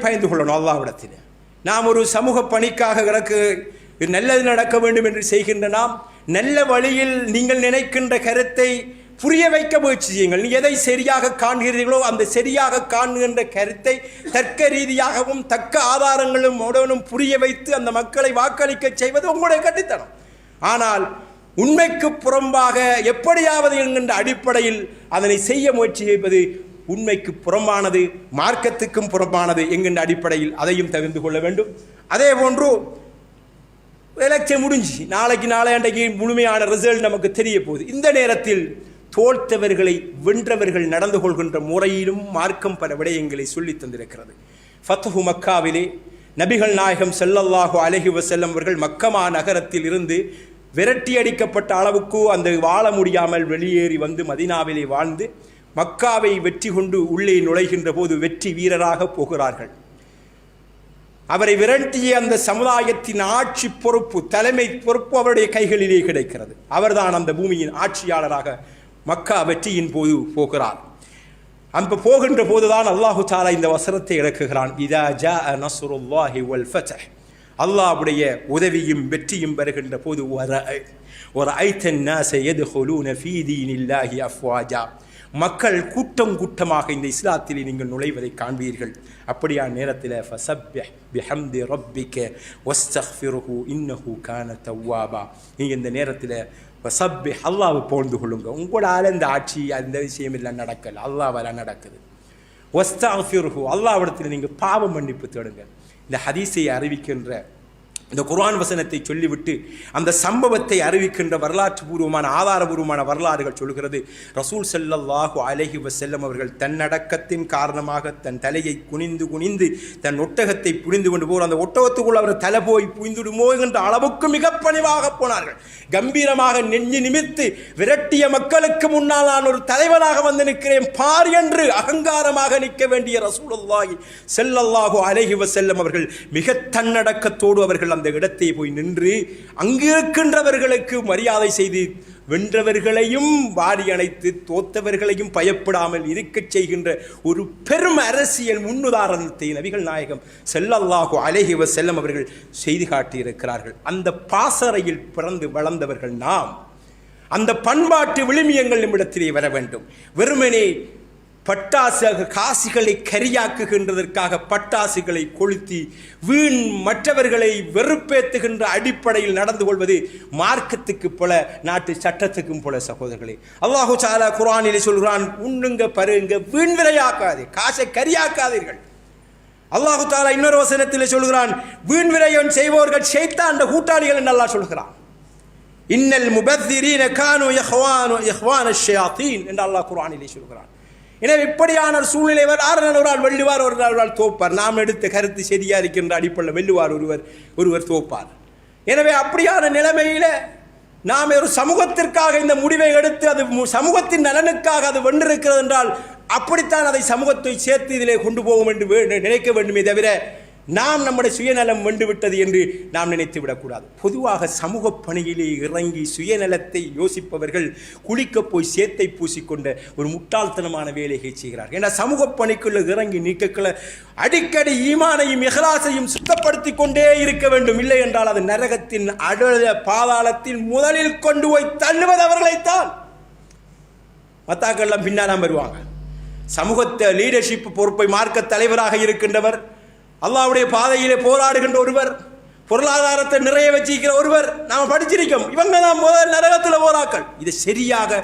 பயந்து கொள்ளணும் அல்லாஹ்விடத்தில். நாம் ஒரு சமூக பணிக்காக நல்லது நடக்க வேண்டும் என்று செய்கின்ற நாம் நல்ல வழியில் நீங்கள் நினைக்கின்ற கருத்தை புரிய வைக்க முயற்சி செய்யுங்கள். நீ எதை சரியாக காண்கிறீர்களோ அந்த சரியாக காண்கின்ற கருத்தை தர்க்க ரீதியாகவும் தக்க ஆதாரங்களும் உடனும் புரிய வைத்து அந்த மக்களை வாக்களிக்க செய்வது உங்களுடைய கட்டித்தனம். ஆனால் உண்மைக்கு புறம்பாக எப்படியாவது என்கின்ற அடிப்படையில் அதனை செய்ய முயற்சி செய்வது உண்மைக்கு புறம்பானது, மார்க்கத்துக்கும் புறம்பானது என்கின்ற அடிப்படையில் அதையும் தவிர்த்து கொள்ள வேண்டும். அதே போன்று எலெக்ஷன் முடிஞ்சு நாளைக்கு முழுமையான ரிசல்ட் நமக்கு தெரிய போகுது. இந்த நேரத்தில் தோல்த்தவர்களை வென்றவர்கள் நடந்து கொள்கின்ற முறையிலும் மார்க்கம் பல விடயங்களை சொல்லி தந்திருக்கிறது. ஃபத்ஹு மக்காவிலே நபிகள் நாயகம் ஸல்லல்லாஹு அலைஹி வஸல்லம் அவர்கள் மக்கமா நகரத்தில் இருந்து விரட்டி அடிக்கப்பட்ட அளவுக்கு அந்த வாழ முடியாமல் வெளியேறி வந்து மதீனாவிலே வாழ்ந்து மக்காவை வெற்றி கொண்டு உள்ளே நுழைகின்ற போது வெற்றி வீரராக போகிறார்கள். அவரை விரட்டிய அந்த சமுதாயத்தின் ஆட்சி பொறுப்பு, தலைமை பொறுப்பு அவருடைய கைகளிலே கிடைக்கிறது. அவர்தான் அந்த பூமியின் ஆட்சியாளராக மக்கா வெற்றியின் போது போகிறார். அந்த போகின்ற போதுதான் அல்லாஹு தஆலா இந்த வசனத்தை இறக்குகிறான், இதா ஜாஅ நஸ்ருல்லாஹி வல் ஃபத்ஹ், அல்லாஹ்வுடைய உதவியும் வெற்றியும் வருகின்ற போது وَرَأَيْتَ النَّاسَ يَدْخُلُونَ فِي دِينِ اللَّهِ أَفْوَاجًا மக்கள் கூட்டம் கூட்டமாக இந்த இஸ்லாத்திலே நீங்கள் நுழைவதை காண்பீர்கள். அப்படியான நேரத்தில் ஃபஸப்பிஹ் பிஹம்தி ரப்பிக வஸ்தக்ஃபிருஹு இன்னஹு கான தவ்வாபா. நீங்கள் இந்த நேரத்தில் ஃபஸப்பிஹ் அல்லாஹ்வை புகழ்ந்து கொள்ளுங்க. உங்களால் இந்த ஆட்சி அந்த விஷயம் இல்லை நடக்கல, அல்லாஹ்வால நடக்குது. வஸ்தக்ஃபிருஹு அல்லாஹ்விடத்தில் நீங்கள் பாவ மன்னிப்பு தேடுங்க. இந்த ஹதீஸை அறிவிக்கின்ற இந்த குர்ஆன் வசனத்தை சொல்லிவிட்டு அந்த சம்பவத்தை அறிவிக்கின்ற வரலாற்று பூர்வமான ஆதாரபூர்வமான வரலாறுகள் சொல்கிறது. ரசூல் ஸல்லல்லாஹு அலைஹி வஸல்லம் அவர்கள் தன்னடக்கத்தின் காரணமாக தன் தலையை குனிந்து தன் ஒட்டகத்தை புரிந்து கொண்டு போகிற அந்த ஒட்டகத்துக்குள் அவர் தலை போய் புய்ந்துடுமோ என்ற அளவுக்கு மிக பணிவாக போனார்கள். கம்பீரமாக நெஞ்சு நிமித்து விரட்டிய மக்களுக்கு முன்னால் நான் ஒரு தலைவனாக வந்து நிற்கிறேன் பார் என்று அகங்காரமாக நிற்க வேண்டிய ரசூலுல்லாஹி ஸல்லல்லாஹு அலைஹி வஸல்லம் அவர்கள் மிக தன்னடக்கத்தோடு அவர்கள் அந்த இடத்தை போய் நின்று அங்கிருக்கின்றவர்களுக்கு மரியாதை செய்து வென்றவர்களையும் வாரி அணைத்து தோத்தவர்களையும் பயப்படாமல் இருக்கச் செய்கின்ற ஒரு பெரும் அரசியல் முன்னுதாரணத்தை நபிகள் நாயகம் ஸல்லல்லாஹு அலைஹி வஸல்லம் அவர்கள் செய்து காட்டியிருக்கிறார்கள். அந்த பாசறையில் பிறந்து வளர்ந்தவர்கள் நாம். அந்த பண்பாட்டு விழுமியங்கள் நம்மிடத்திலே வர வேண்டும். வெறுமனே பட்டாசு காசுகளை கரியாக்குகின்றதற்காக பட்டாசுகளை கொளுத்தி வீண் மற்றவர்களை வெறுப்பேற்றுகின்ற அடிப்படையில் நடந்து கொள்வது மார்க்கத்துக்கு போல நாட்டு சட்டத்துக்கும் போல சகோதரர்களே. அல்லாஹு தஆலா குர்ஆனிலே சொல்கிறான், உண்ணுங்க பருங்க வீண் விரையாக்காதே, காசை கரியாக்காதீர்கள். அல்லாஹு தஆலா இன்னொரு வசனத்திலே சொல்கிறான், வீண் விரயம் செய்வோர்கள் ஷைத்தான் கூட்டாளிகள் என்று அல்லாஹ் சொல்கிறான். இன்னல் முபத்திரீன கானு இஹ்வான ஷயாத்தீன் என்று அல்லாஹ் குர்ஆனிலே சொல்கிறான். எனவே இப்படியான சூழ்நிலை ஒரு வெல்லுவார், ஒரு தோப்பார். நாம் எடுத்த கருத்து சரியா இருக்கின்ற அடிப்படையில் வெல்லுவார், ஒருவர் தோப்பார். எனவே அப்படியான நிலைமையில நாம் ஒரு சமூகத்திற்காக இந்த முடிவை எடுத்து அது சமூகத்தின் நலனுக்காக அது வென்றிருக்கிறது என்றால் அப்படித்தான் அதை சமூகத்தை சேர்த்து இதிலே கொண்டு போவோம் என்று நினைக்க வேண்டுமே தவிர நாம் நம்முடைய சுயநலம் வென்றுவிட்டது என்று நாம் நினைத்து விடக்கூடாது. பொதுவாக சமூக பணியிலே இறங்கி சுயநலத்தை யோசிப்பவர்கள் குளிக்க போய் சேத்தை பூசிக்கொண்ட ஒரு முட்டாள்தனமான வேலையை செய்கிறார்கள். ஏன்னா சமூக பணிக்குள்ள இறங்கி நீக்கக்குள்ள அடிக்கடி ஈமானையும் இஹ்லாஸையும் சுத்தப்படுத்தி கொண்டே இருக்க வேண்டும். இல்லை என்றால் அது நரகத்தின் அடல பாதாளத்தில் முதலில் கொண்டு போய் தள்ளுவது அவர்களைத்தான். மத்தாக்கள்லாம் பின்னாலாம் வருவாங்க. சமூகத்தை லீடர்ஷிப் பொறுப்பை மார்க்க தலைவராக இருக்கின்றவர், அல்லாஹ்வுடைய பாதையிலே போராடுகின்ற ஒருவர், பொருளாதாரத்தை நிறைய வச்சிருக்கிற ஒருவர் நாம் படிச்சிருக்கோம். இவங்க தான் முதல் நரகத்தில் போராக்கள். இது சரியாக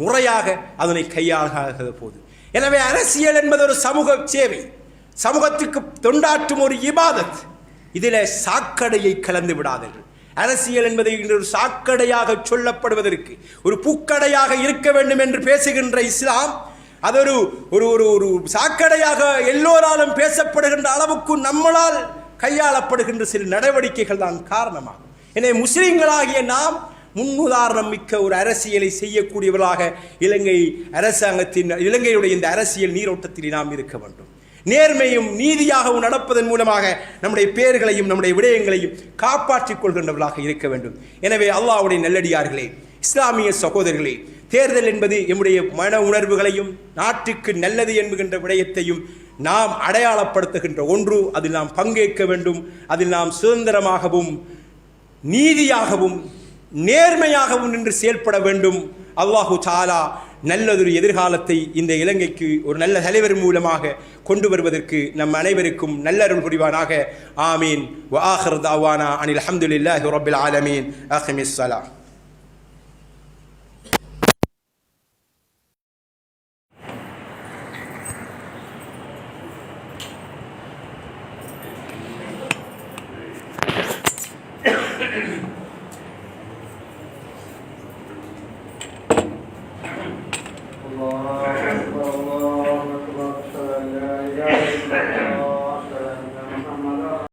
முறையாக அதனை கையாளாத போது. எனவே அரசியல் என்பது ஒரு சமூக சேவை, சமூகத்துக்கு தொண்டாற்றும் ஒரு இபாதத். இதில் சாக்கடையை கலந்து விடாதீர்கள். அரசியல் என்பதை ஒரு சாக்கடையாக சொல்லப்படுவதற்கு, ஒரு பூக்கடையாக இருக்க வேண்டும் என்று பேசுகின்ற இஸ்லாம் அது ஒரு சாக்கடையாக எல்லோராலும் பேசப்படுகின்ற அளவுக்கு நம்மளால் கையாளப்படுகின்ற சில நடவடிக்கைகள் தான் காரணமாகும். எனவே முஸ்லிம்களாகிய நாம் முன்னுதாரணம் மிக்க ஒரு அரசியலை செய்யக்கூடியவர்களாக இலங்கையுடைய இந்த அரசியல் நீரோட்டத்தில் நாம் இருக்க வேண்டும். நேர்மையும் நீதியாகவும் நடப்பதன் மூலமாக நம்முடைய பெயர்களையும் நம்முடைய விடயங்களையும் காப்பாற்றிக் கொள்கின்றவர்களாக இருக்க வேண்டும். எனவே அல்லாஹ்வுடைய நல்லடியார்களே, இஸ்லாமிய சகோதரர்களே, தேர்தல் என்பது நம்முடைய மன உணர்வுகளையும் நாட்டுக்கு நல்லது என்கின்ற விடயத்தையும் நாம் அடையாளப்படுத்துகின்ற ஒன்று. அதில் நாம் பங்கேற்க வேண்டும். அதில் நாம் சுதந்திரமாகவும் நீதியாகவும் நேர்மையாகவும் நின்று செயல்பட வேண்டும். அல்லாஹு தஆலா நல்லதொரு எதிர்காலத்தை இந்த இலங்கைக்கு ஒரு நல்ல தலைவர் மூலமாக கொண்டு வருவதற்கு நம் அனைவருக்கும் நல்லருள் புரிவானாக. ஆமீன். வ ஆகிர் தாவானா அனில் ஹம்துலில்லாஹி ரப்பில் ஆலமீன். அகிமிஸ் ஸலாம்.